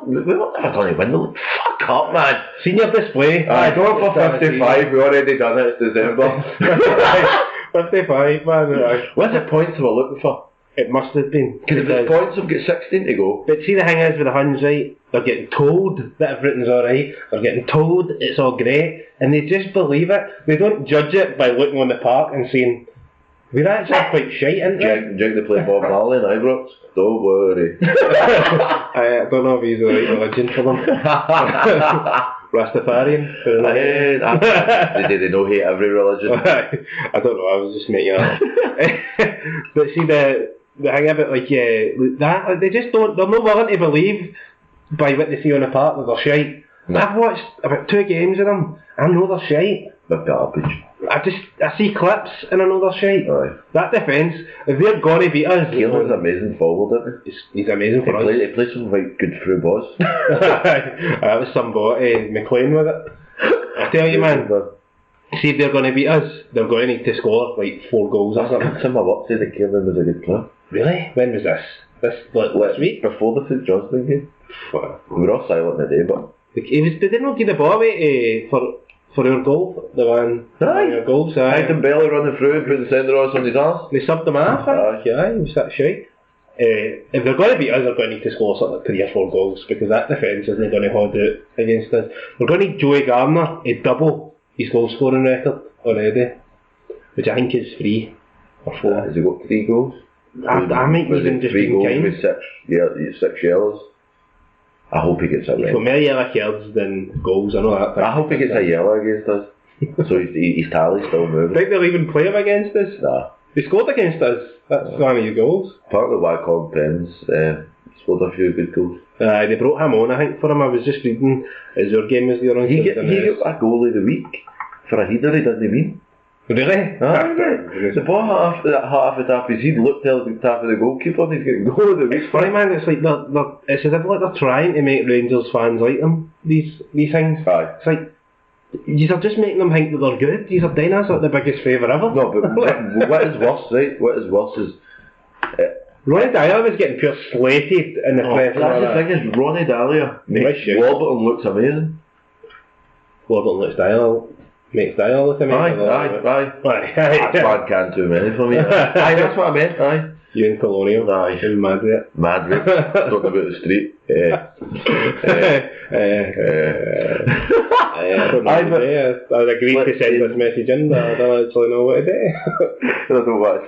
going to win the league. Fuck up, man! Senior display. Aye, going for 55, we already done it, it's December. 55, man. What's the points we're looking for? It must have been. Because if it's points, we've got 16 to go. But see, the thing is with the Huns, right? They're getting told that everything's alright, they're getting told it's all great, and they just believe it. They don't judge it by looking on the park and saying, we're actually quite shite, isn't it? Drink to play Bob Marley and Ibrox. Don't worry. I don't know if he's the right religion for them. Rastafarian. They don't hate every religion. I don't know, I was just making it up. But see, the thing about that, they just don't, they're not willing to believe by what they see on the park that they're shite. No. I've watched about 2 games of them, I know they're shite. They're garbage. I see clips and I know they're shite. Aye. That defence, if they're going to beat us... Keelan's amazing forward, isn't he? He's amazing for us. He plays some right good through balls. That was some boy, McLean with it. I tell you, man, see if they're going to beat us, they're going to need to score like 4 goals or something. Some of what say that Keelan was a good player. Really? When was this? Last week? Before the St Johnstone game. We were all silent the day, but... They didn't give the ball away for for our goal, the one our goals. I had him barely running through and put the centre on his arse. They subbed him off, I think. Aye, was that shite. If they're going to beat us, they're going to need to score something like 3 or 4 goals, because that defence isn't going to hold out against us. We're going to need Joey Gardner to double his goal scoring record already, which I think is 3 or 4. Has he got 3 goals? I might even just be kind. With 6 yellows. I hope he gets a He's red. got more yellow cards than goals, I know that. I hope he gets a yellow against us. So his tally's still I moving. think they'll even play him against us. Nah. They scored against us. That's one of your goals. Partly why Colin Penn's scored a few good goals. They brought him on, I think, for him. I was just reading as our game was going on. He got a goal of the week for a header, he doesn't mean. Really? The ball half the top of his head looked held the top of the goalkeeper and he's getting goal of the week. It's funny, man. It's like it's as if like they're trying to make Rangers fans like them. These things. Aye. It's like you are just making them think that they're good. These are doing us like the biggest favour ever. No, but what is worse, right? What is worse is Ronnie Dyer was getting pure slated in the press. that's the thing is Ronnie Dahlia makes Warburton looks amazing. Warburton makes Dyer look amazing. Aye. Aye. That man can't do many for me. Aye, that's what I meant. Aye. You and Colonial. Aye. You're mad with it. Mad with talking about the street. I don't know what to do. I agreed to send this message in, but I don't actually know what to do. I don't know what it's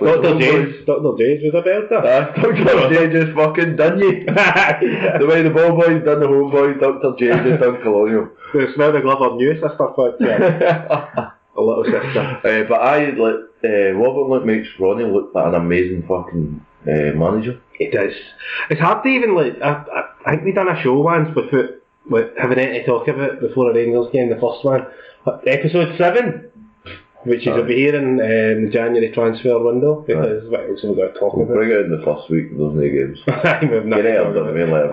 Dr. J's was a belter. Dr. J just fucking done you. The way the Ballbhoys done the Homeboys, Dr. J just done Colonial. The smell the glove of new sister, but a little sister. But Warburton makes Ronnie look like an amazing fucking manager. It does. It's hard to even I think we done a show once with having anything to talk about before a Rangers game, the first one, episode 7, which is over here in the January transfer window, because what else have we got to talk about? Bring it in the first week, there's no games. We've not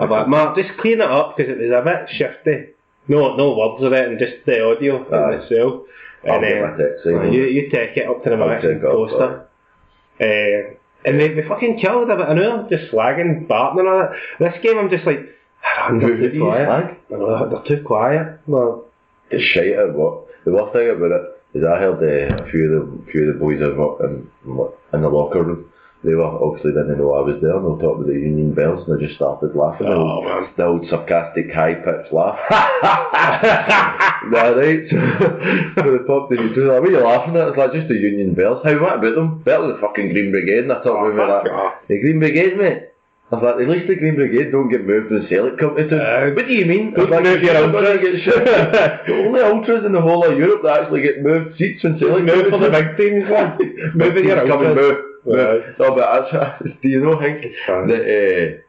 I'm like, Mark, just clean it up because it was a bit shifty. No words of it, and just the audio in itself. I'll get my text in. You take it up to the max and post it. And they fucking killed about an hour, just slagging Barton and all that. This game, I'm just like, they're too quiet. They're too quiet. Well, it's shite at what. The worst thing about it is I heard a few of the boys in the locker room. They were obviously didn't know I was there, and they were talking about the Union Bells, and they just started laughing. The old sarcastic, high-pitched laugh. Right? So they popped in, what are you laughing at? It's like, just the Union Bells. What about them? Better than the fucking Green Brigade, and I talked about that. The Green Brigade, mate. I was like, at least the Green Brigade don't get moved when Celtic come to town. What do you mean? Don't move your ultras. The only ultras in the whole of Europe that actually get moved seats when Celtic move for the big teams, man. Moving your ultras. Move. No, but do you know, Hank, that,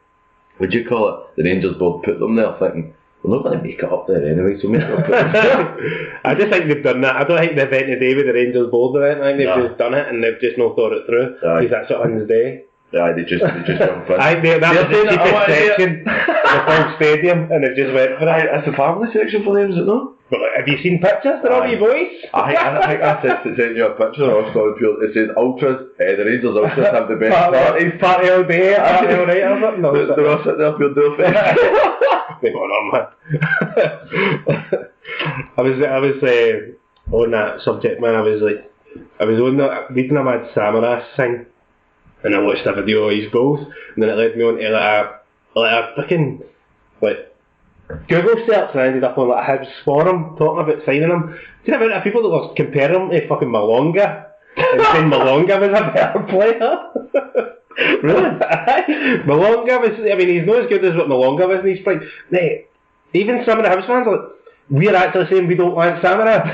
what do you call it, the Rangers board put them there thinking, we're not going to make it up there anyway, so maybe we'll put them there. I just think they've done that. I don't think they've went today with the Rangers board event. I think they've just done it and they've just not thought it through. Because that's what on his day. Aye, they just jumped in. I think that was the cheapest section the full stadium, and they've just went for it. It's a family section for them, is it not? But have you seen pictures? They're all you boys. I think I sent you a picture. I was going to it said ultras. The Rangers ultras have the best party all day. Party all night. They were sitting there pure door face. What's going on, man? I was on that subject, man. I was on reading a Mad Samaras thing, and I watched a video of his goals, and then it led me on to like a fucking Google search, and I ended up on like a Hibs forum talking about signing him. Do you know about people that were comparing him to fucking Malonga and saying Malonga was a better player? Really? Malonga was, I mean, he's not as good as what Malonga was, and he's like, mate, even some of the Hibs fans are like, we're actually saying we don't want Samara.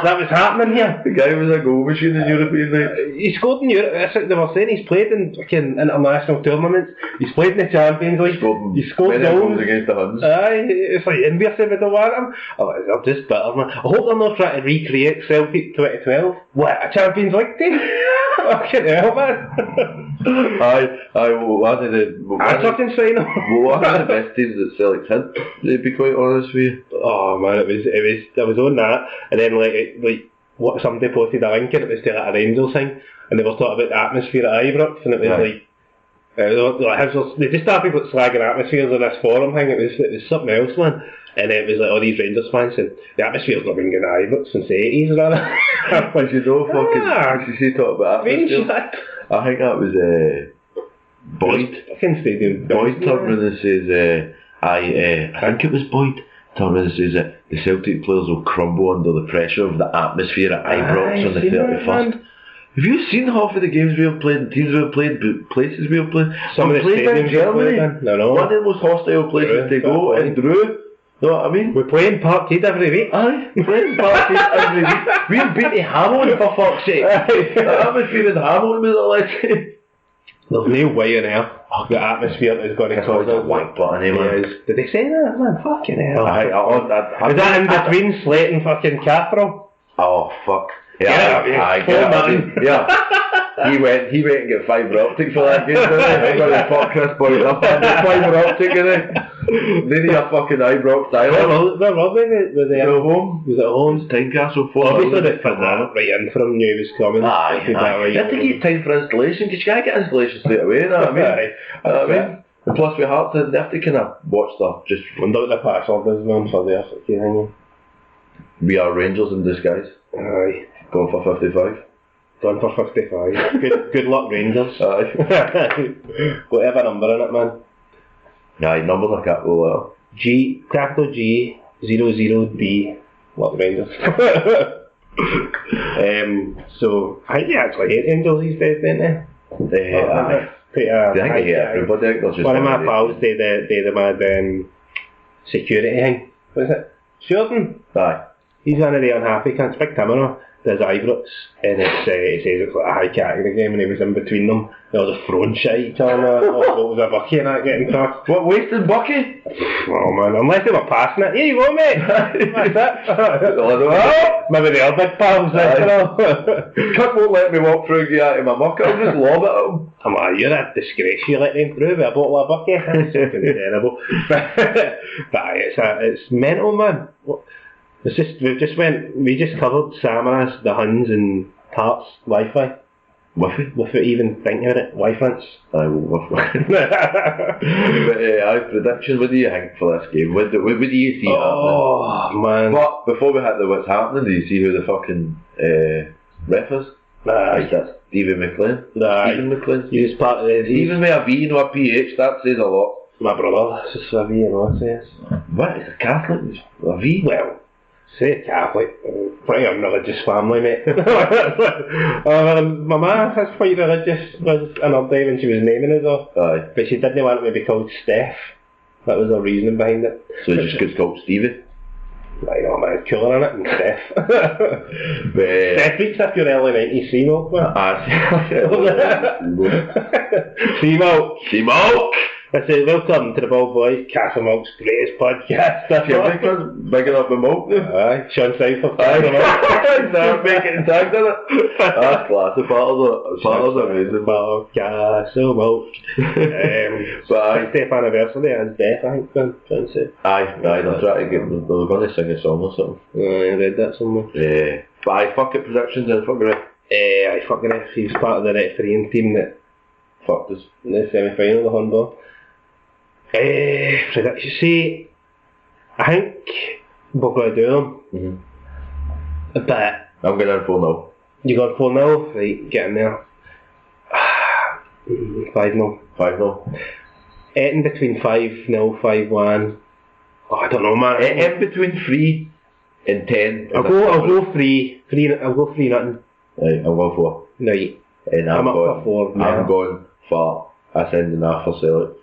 That was happening here. The guy was a goal machine in European night. He scored in Europe. That's what they were saying. He's played in fucking international tournaments. He's played in the Champions League. He scored goals against the Huns. Aye, it's like India said we don't want him. They're just bitter, man. I hope they're not trying to recreate Celtic 2012. What, a Champions League team? Fucking hell, man. One of the best teams that Celtic had, to be quite honest with you. Oh man, I was on that, and then what somebody posted a link and it was to like a Rangers thing, and they were talking about the atmosphere at Ibrox, and it was like They just started people slagging atmospheres in this forum thing. It was something else, man. And it was like all these Rangers fans saying the atmosphere's not been good either since the 80s, rather. But you know, fucking, you talk about atmosphere. I think that was Boyd. Fucking stadium. Boyd turned around and says, I think it was Boyd turned around and says that the Celtic players will crumble under the pressure of the atmosphere at Ibrox on the 31st. Have you seen half of the games we have played, teams we have played, places we have played? Some of the played in stadiums Germany. No. One of the most hostile places to go, and Drew. Know what I mean? We're playing Parkhead every week. Aye, we're playing Parkhead every week. We're beating Hamilton for fuck's sake. The atmosphere in Hamilton was electric. There's no way in there. The atmosphere is going to cause a wank button, eh, man? Did they say that, man? Fucking hell. Is that in between Slate and fucking Cathro? Oh, fuck. Yeah, He went and got fibre optic for that game, didn't he? I'm going to fuck Chris Boyd up and get fibre optic, innit? Then he a fucking Ibrox Island. Where were they? Was they at home? Was it at home? Tynecastle 4. Obviously they fit that right in from knew he was coming. Aye. You have to give time for installation, because you can't get installation straight away, you know what I mean? Know what I mean? And plus we have to kind of watch stuff just... Wonder what the patch orders man for there, so keep hanging. We are Rangers in disguise. Aye. Going for 55. Done for 55. Good luck, Rangers. Aye. Whatever number in it, man. Aye, numbers are capital letter. G, capital G, 00D. Luck, Rangers. So, I think they actually hate Angels these days, don't they? Aye. I think they hate everybody. One of my pals did the mad security thing. What is it? Sheridan? Aye. He's one of the unhappy cunts, big Timmer. There's Ibrox, and it says it's like a high category game, and he was in between them. There was a throwing shit at each other, what was a bucky and that getting tossed. What, wasting bucky? Oh man, unless they were passing it. Here you go, mate! That's it. Maybe the other big pals, you know. Cut won't let me walk through you out of my muck, I'll just lob it at him. Come on, you're a disgrace, you let them through with a bottle of bucky. It's fucking terrible. But it's mental, man. We just covered Samaras, the Huns and Tarts Wi-Fi. Without even thinking about it, Wi-Fi. I will But predictions, what do you think for this game? What do you see happening? Oh man. But before we hit the what's happening, do you see who the fucking ref is? Aye. That's Stephen McLean. Stephen McLean. He was part of the... Even with a V, no a PH, that says a lot. My brother, it's just a V and all says. What? He's a Catholic? A V? Well, say Catholic, pretty unreligious family, mate. My ma was quite religious in her day when she was naming us all. Aye. But she didn't want me to be called Steph. That was her reasoning behind it. So it just gets called Stevie? I know, man, cooler in it than Steph. Steph beats up your early 90s sea milk, man. Sea milk. Sea milk! I say, welcome to the Ballbhoys, Castle Milk's greatest podcast. Bigging up the milk now. Aye, Sean Seifert. Start making tags in it. That's class. The battles are amazing. Castle Milk. But 50th anniversary of his death, I think, man. Aye, they're trying to get, they were going to sing a song or something. I read that somewhere. Yeah. But I fuck it, predictions and fuck it. I fucking it. He was part of the refereeing team that fucked us in the semi-final, the handball. Prediction. See, I think we're going to do them. Mm-hmm. But I'm going in 4-0. You got 4-0? Right, get in there. 5-0. 5-0. In between 5-0, 5-1. Oh, I don't know, man. In between 3 and 10. I'll go 3. I'll go 3-0. Right, I'm going 4. Right. And I'm up for 4. I'm going for a sending off for Celtic.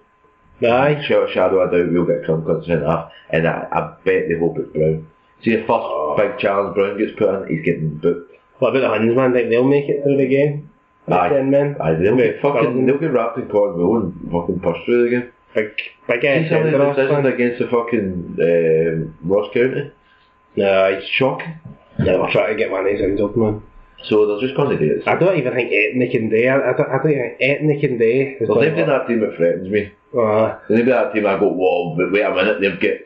Aye. Shadow I doubt we'll get Crumcunt sent off, and I bet they hope it's Brown. See the first big challenge Brown gets put in, he's getting booked. What about the Huns, man? Think they'll make it through the game? Aye. 10 men? Aye, they'll get wrapped in cotton wool and fucking push through the game. Big See some of the decisions against the fucking Ross County? No, it's shocking. Yeah, we're trying to get one of these injured, man. So they're just going to do it. I don't even think Ethnic and Day. I don't think Ethnic and Day. Well, they've been that team that threatens me. They've been that team I go, whoa, but wait a minute, they've got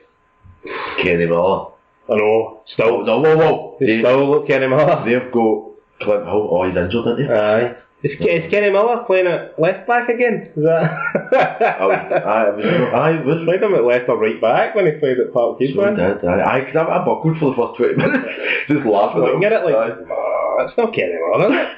Kenny Miller. I know. Still. Whoa. They still look Kenny Miller. They've got Clint Hull. Oh, he's injured, isn't he? Aye. Is Kenny Miller playing at left back again? Is that? I was Played him at left or right back when he played at Park Keys, so man. dead. I buckled for the first 20 minutes, just laughing at Looking him. at it like, that's not Kenny Miller, is it?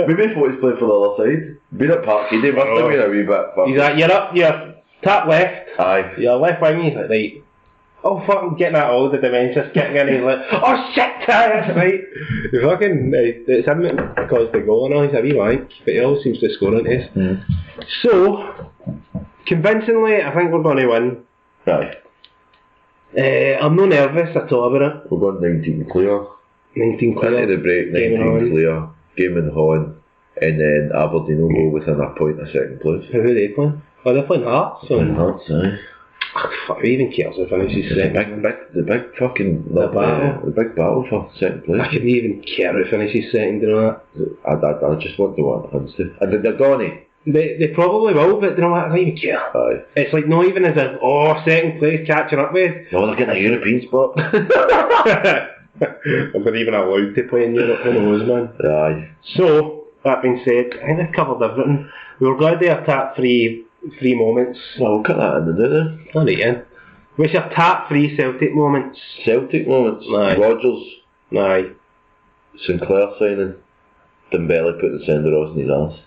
Maybe he thought he's playing for the other side. Being at Park Keys, he must have been a wee bit. He's like, you're up, you're tap left, Aye. you're left wing, he's like, right. Oh fucking getting that all the dementia's kicking in, he's like, oh shit, that's right. He fucking, it's him that caused the goal and all, he's a wee wank, but he always seems to score on his. So, convincingly, I think we're going to win. Aye. I'm not nervous at all about it. We're going 19 clear. 19 clear. Into the break, Game in 19 hand. clear. Game in hand. And then Aberdeen will go within a point of second place. Who are they playing? Oh, they're playing Hearts. So Hearts, aye. fuck, who even cares who finishes second? The big fucking battle. the big battle for second place. I couldn't even care who finishes second, you know that? I just want to want Huns to. And they're gone. They probably will, but you know what, I don't even care. Aye. It's like not even as if, second place catching up with. No, they're getting a European spot. If they're even allowed to play in Europe, who knows, man. Aye. So, that being said, I think they've covered everything. We were glad they have tap three moments. Well, we'll cut that in, didn't they? Alright, yeah. Which are tap three Celtic moments. Celtic moments. Aye. Rodgers, Aye. Sinclair signing, Dembele putting Senderos in his ass.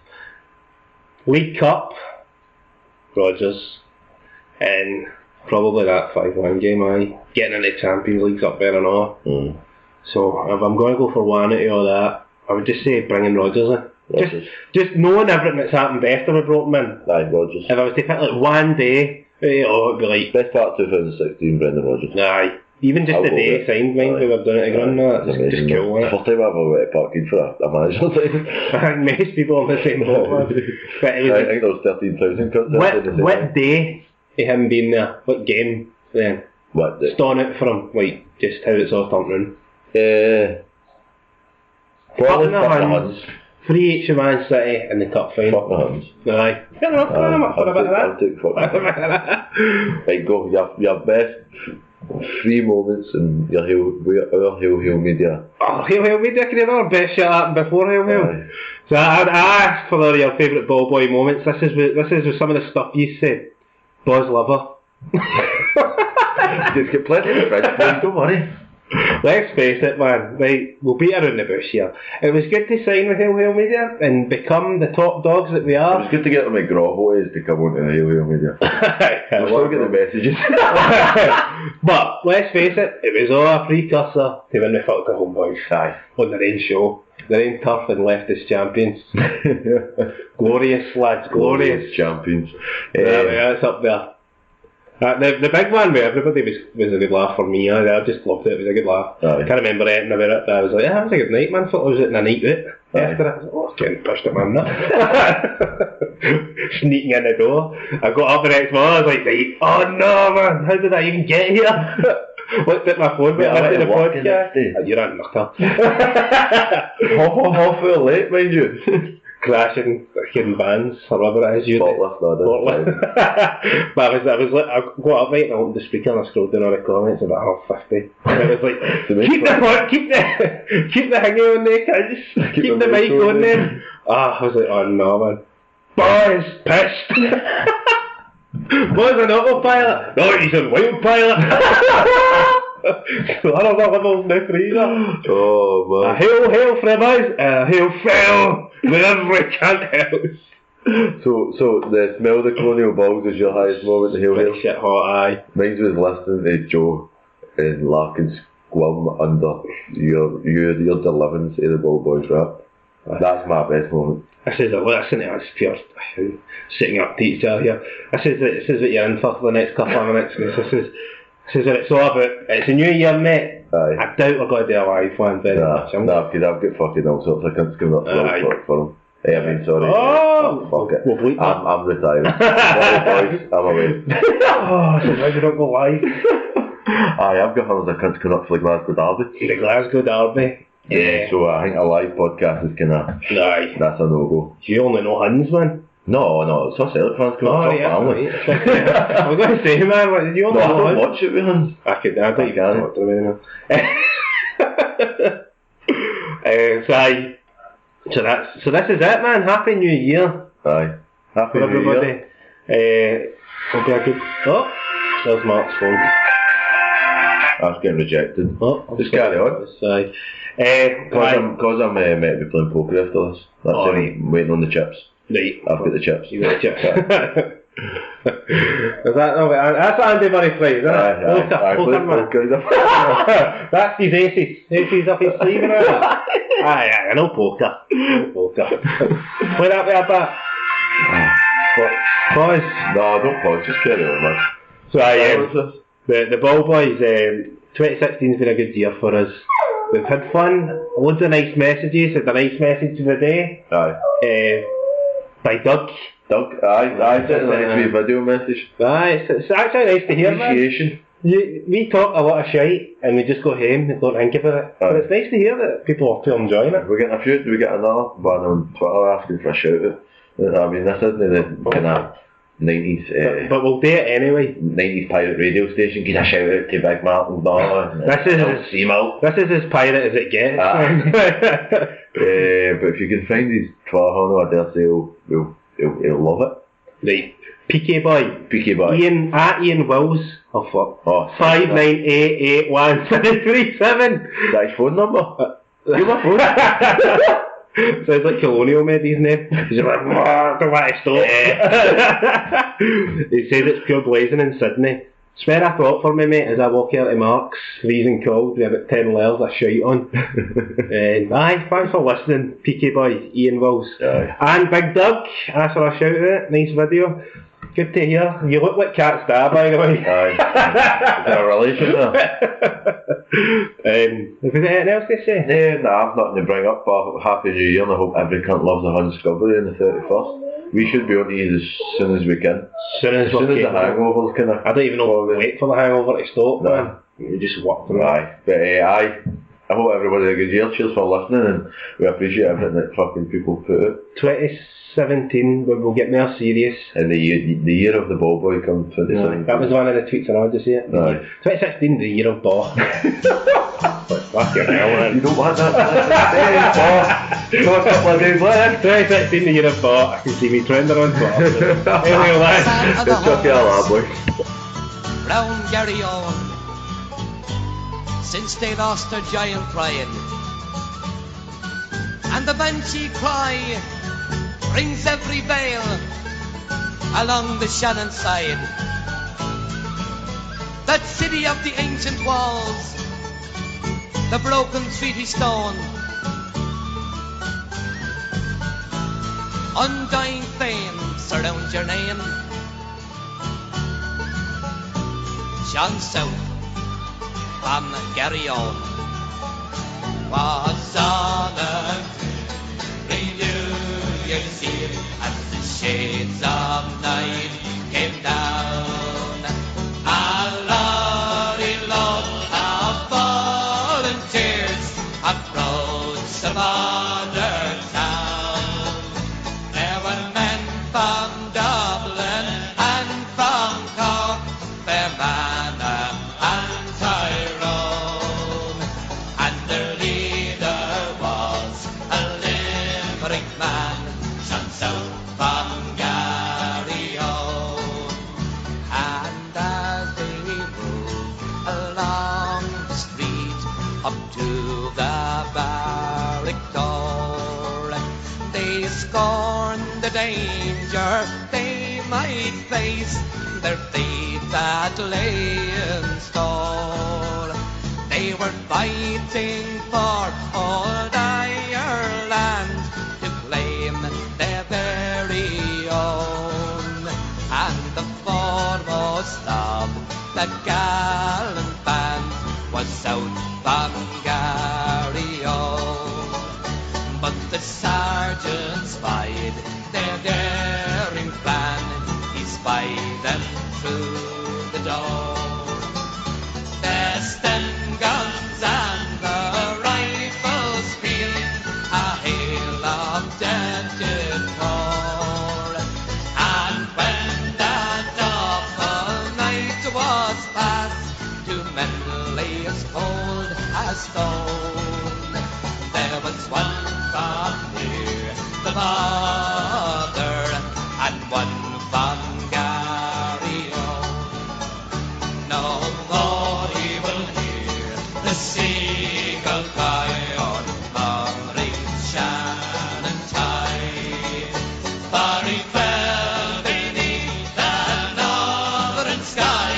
League Cup, Rodgers, and probably that 5-1 game, aye. Getting into Champions League's up there and all. So if I'm going to go for one out of all that, I would just say bringing Rodgers in. Just knowing everything that's happened after we brought him in. Aye, Rodgers. If I was to pick like one day, it'd be like, Best part of 2016, Brendan Rodgers. aye. Even just I'll the go day with he it. signed, mind, we were doing it again, that's just cool, isn't it? First time I've ever went to Parkhead for a manager thing. I think most people on the same boat, man. But it was I think there was 13,000 cuts. what day of him being there? What game then? What day? Ston it for him, like, just how it's all thumping. Probably Fuck the fuck the Huns. Huns. 3 each of Man City in the cup final. Fuck the Huns. Aye. Fair enough, I'm up for a bit of I'll take fuck the Huns. Right, go. Your best 3 moments in your our Hail media. Oh, Hail Media, can you have our best shit happened before Hail? Aye. So I'd asked for your favourite ball boy moments. This is some of the stuff you said. Buzz Lover. Just get plenty of friends, please, don't worry. Let's face it, man. Right, we'll beat around the bush here. It was good to sign with Hail Media and become the top dogs that we It are. was good to get them at Ballbhoys to come on to the Hail media. We'll still get the messages. But let's face it, it was all a precursor to when we fucked the Homeboys. Aye. On their own show. Their own turf and left as champions. Glorious, lads, glorious. Champions. Yeah, it's up there. The big one where everybody was a good laugh for me. I just loved it. It was a good laugh. Aye. I can't remember anything about it, but I was like, yeah, it was a good night, man. I thought I was in a night out. After it, I was like, oh, I was getting pushed at man. Sneaking in the door. I got up the next morning, I was like, oh no, man, how did I even get here? Looked at my phone, but I listened to the podcast. You're a nutter. Half hour late, mind you. Crashing fucking vans or whatever it is you do. Forklift. But I was like, I got up right and I opened the speaker and I scrolled down all the comments about 50. And it was like, keep the hanging on there, kids. Keep the mic on there. I was like, oh no, man. Boys, pissed. Boys on autopilot. No, he's on wild pilot. I don't know levels now for either. Oh man. Hail for the boys. Hail fell with every cunt else. So the smell of the colonial balls is your highest moment in Hail. Pretty shit hot, aye. Mine was listening to Joe and Larkin squirm under your deliverance of the Ballbhoys rap. That's my best moment. This is listen to us pure sitting up to each other here. This is what you're in for the next couple of minutes. This is what it's all about. It's a new year, mate. Aye. I doubt we're going to do a live one very much. Because I've got fucking all sorts of cunts coming up for them. Hey, I mean, sorry. Oh, fuck it. we'll bleep that. I'm retiring. Sorry, boys, I'm away. Oh, so why we don't go live? Aye, I've got hundreds of cunts coming up for the Glasgow Derby. The Glasgow Derby. Yeah. So I think a live podcast is kinda... Aye. That's a no-go. You only know Huns, man. No, it's us Celtic fans coming Oh, up. yeah. Family. I was going to say, man, like, did you only No, I know don't Huns? watch it with Huns. I don't can. watch it, man. So So this is it, man. Happy New Year Aye. Happy for New everybody. Year. Hope you had a good. Oh, there's Mark's phone. That's getting rejected. Oh, Just carry on. Aye. Because I'm meant to be playing poker after this. That's Oh, it. right. I'm waiting on the chips. Right. I've got the chips. You got a chip. Is that no? That's Andy Murray play, is that? Poker, man. That's his aces. Aces up his sleeve and all that. Aye, I know poker. Play that with a bat. Pause. No, don't pause. Just carry on, man. So What's this? the Ballbhoys, 2016's been a good year for us. We've had fun, loads of nice messages. Had a nice message of the day Aye. by Doug. Aye, sent a nice wee video message. Aye, it's actually nice to hear, man. Appreciation. We talk a lot of shite and we just go home and don't think about it. But it's nice to hear that people are still enjoying it. We get another one on Twitter asking for a shout out. I mean, this isn't the kind of 90s, But we'll do it anyway. 90s pirate radio station. Give a shout out to Big Martin Dollar. This is as pirate as it gets. But if you can find his Twitter handle, I dare say he'll love it. Right. PK Boy. Ian Wills. Oh fuck. Oh, 5988137. Is that his phone number? Give my phone. Sounds like Colonial made his name. He's like, don't want to stop. He says it's pure blazing in Sydney. Spare a thought for me, mate, as I walk out of Mark's, freezing cold, with about 10 layers of shite on. Aye, thanks for listening, PK Boy, Ian Wills. Aye. And Big Doug, asked for a shout out, nice video. Good to hear. You look like Cat Star, by the way. Aye. Is there a relation there? Have you got anything else to say? Nah, I've nothing to bring up, but Happy New Year, and I hope every cunt loves a Hun Discovery on the 31st. We should be on these as soon as we can. As soon as the hangover's kind of... I don't even know if we wait for the hangover to stop, man. You just work them. Aye. But aye. I hope everybody had a good year. Cheers for listening, and we appreciate everything that fucking people put out. 2017, we'll get more serious. And the year of the Ballboy comes 2017. That was one of the tweets I wanted to say it. 2016, the year of Ball. Fucking hell, man. You don't want that. Got a couple of days left. 2016, the year of Ball. I can see me trending on Twitter. Anyway, lads. It's Chucky Alla, boy. Round Gary on. Since they lost their giant pride, and the banshee cry rings every vale along the Shannon side. That city of the ancient walls, the broken treaty stone, undying fame surrounds your name. Sean South from Garryon was on a New Year's Eve as the shades of night came down. A lorry load of volunteers approached the border town. There were men from Dublin and from Cork, Fermanagh and Tyrone, and their leader was a Limerick man, Sean South from Garryon. And as they moved along the street up to the barrack door, they scorned the danger they might face, their fate that lay in store. They were fighting for old Ireland to claim their very own, and the foremost of the gallant band was South from Garryon. But the sergeant spied their daring plan, he spied them through the door. Their stun guns and the rifles pealed a hail of death did pour. And when that awful night was past, two men lay as cold as stone. There was one from mother and one from Gario. No more he will hear the seagull cry on morning Shannon tide, for he fell beneath the northern sky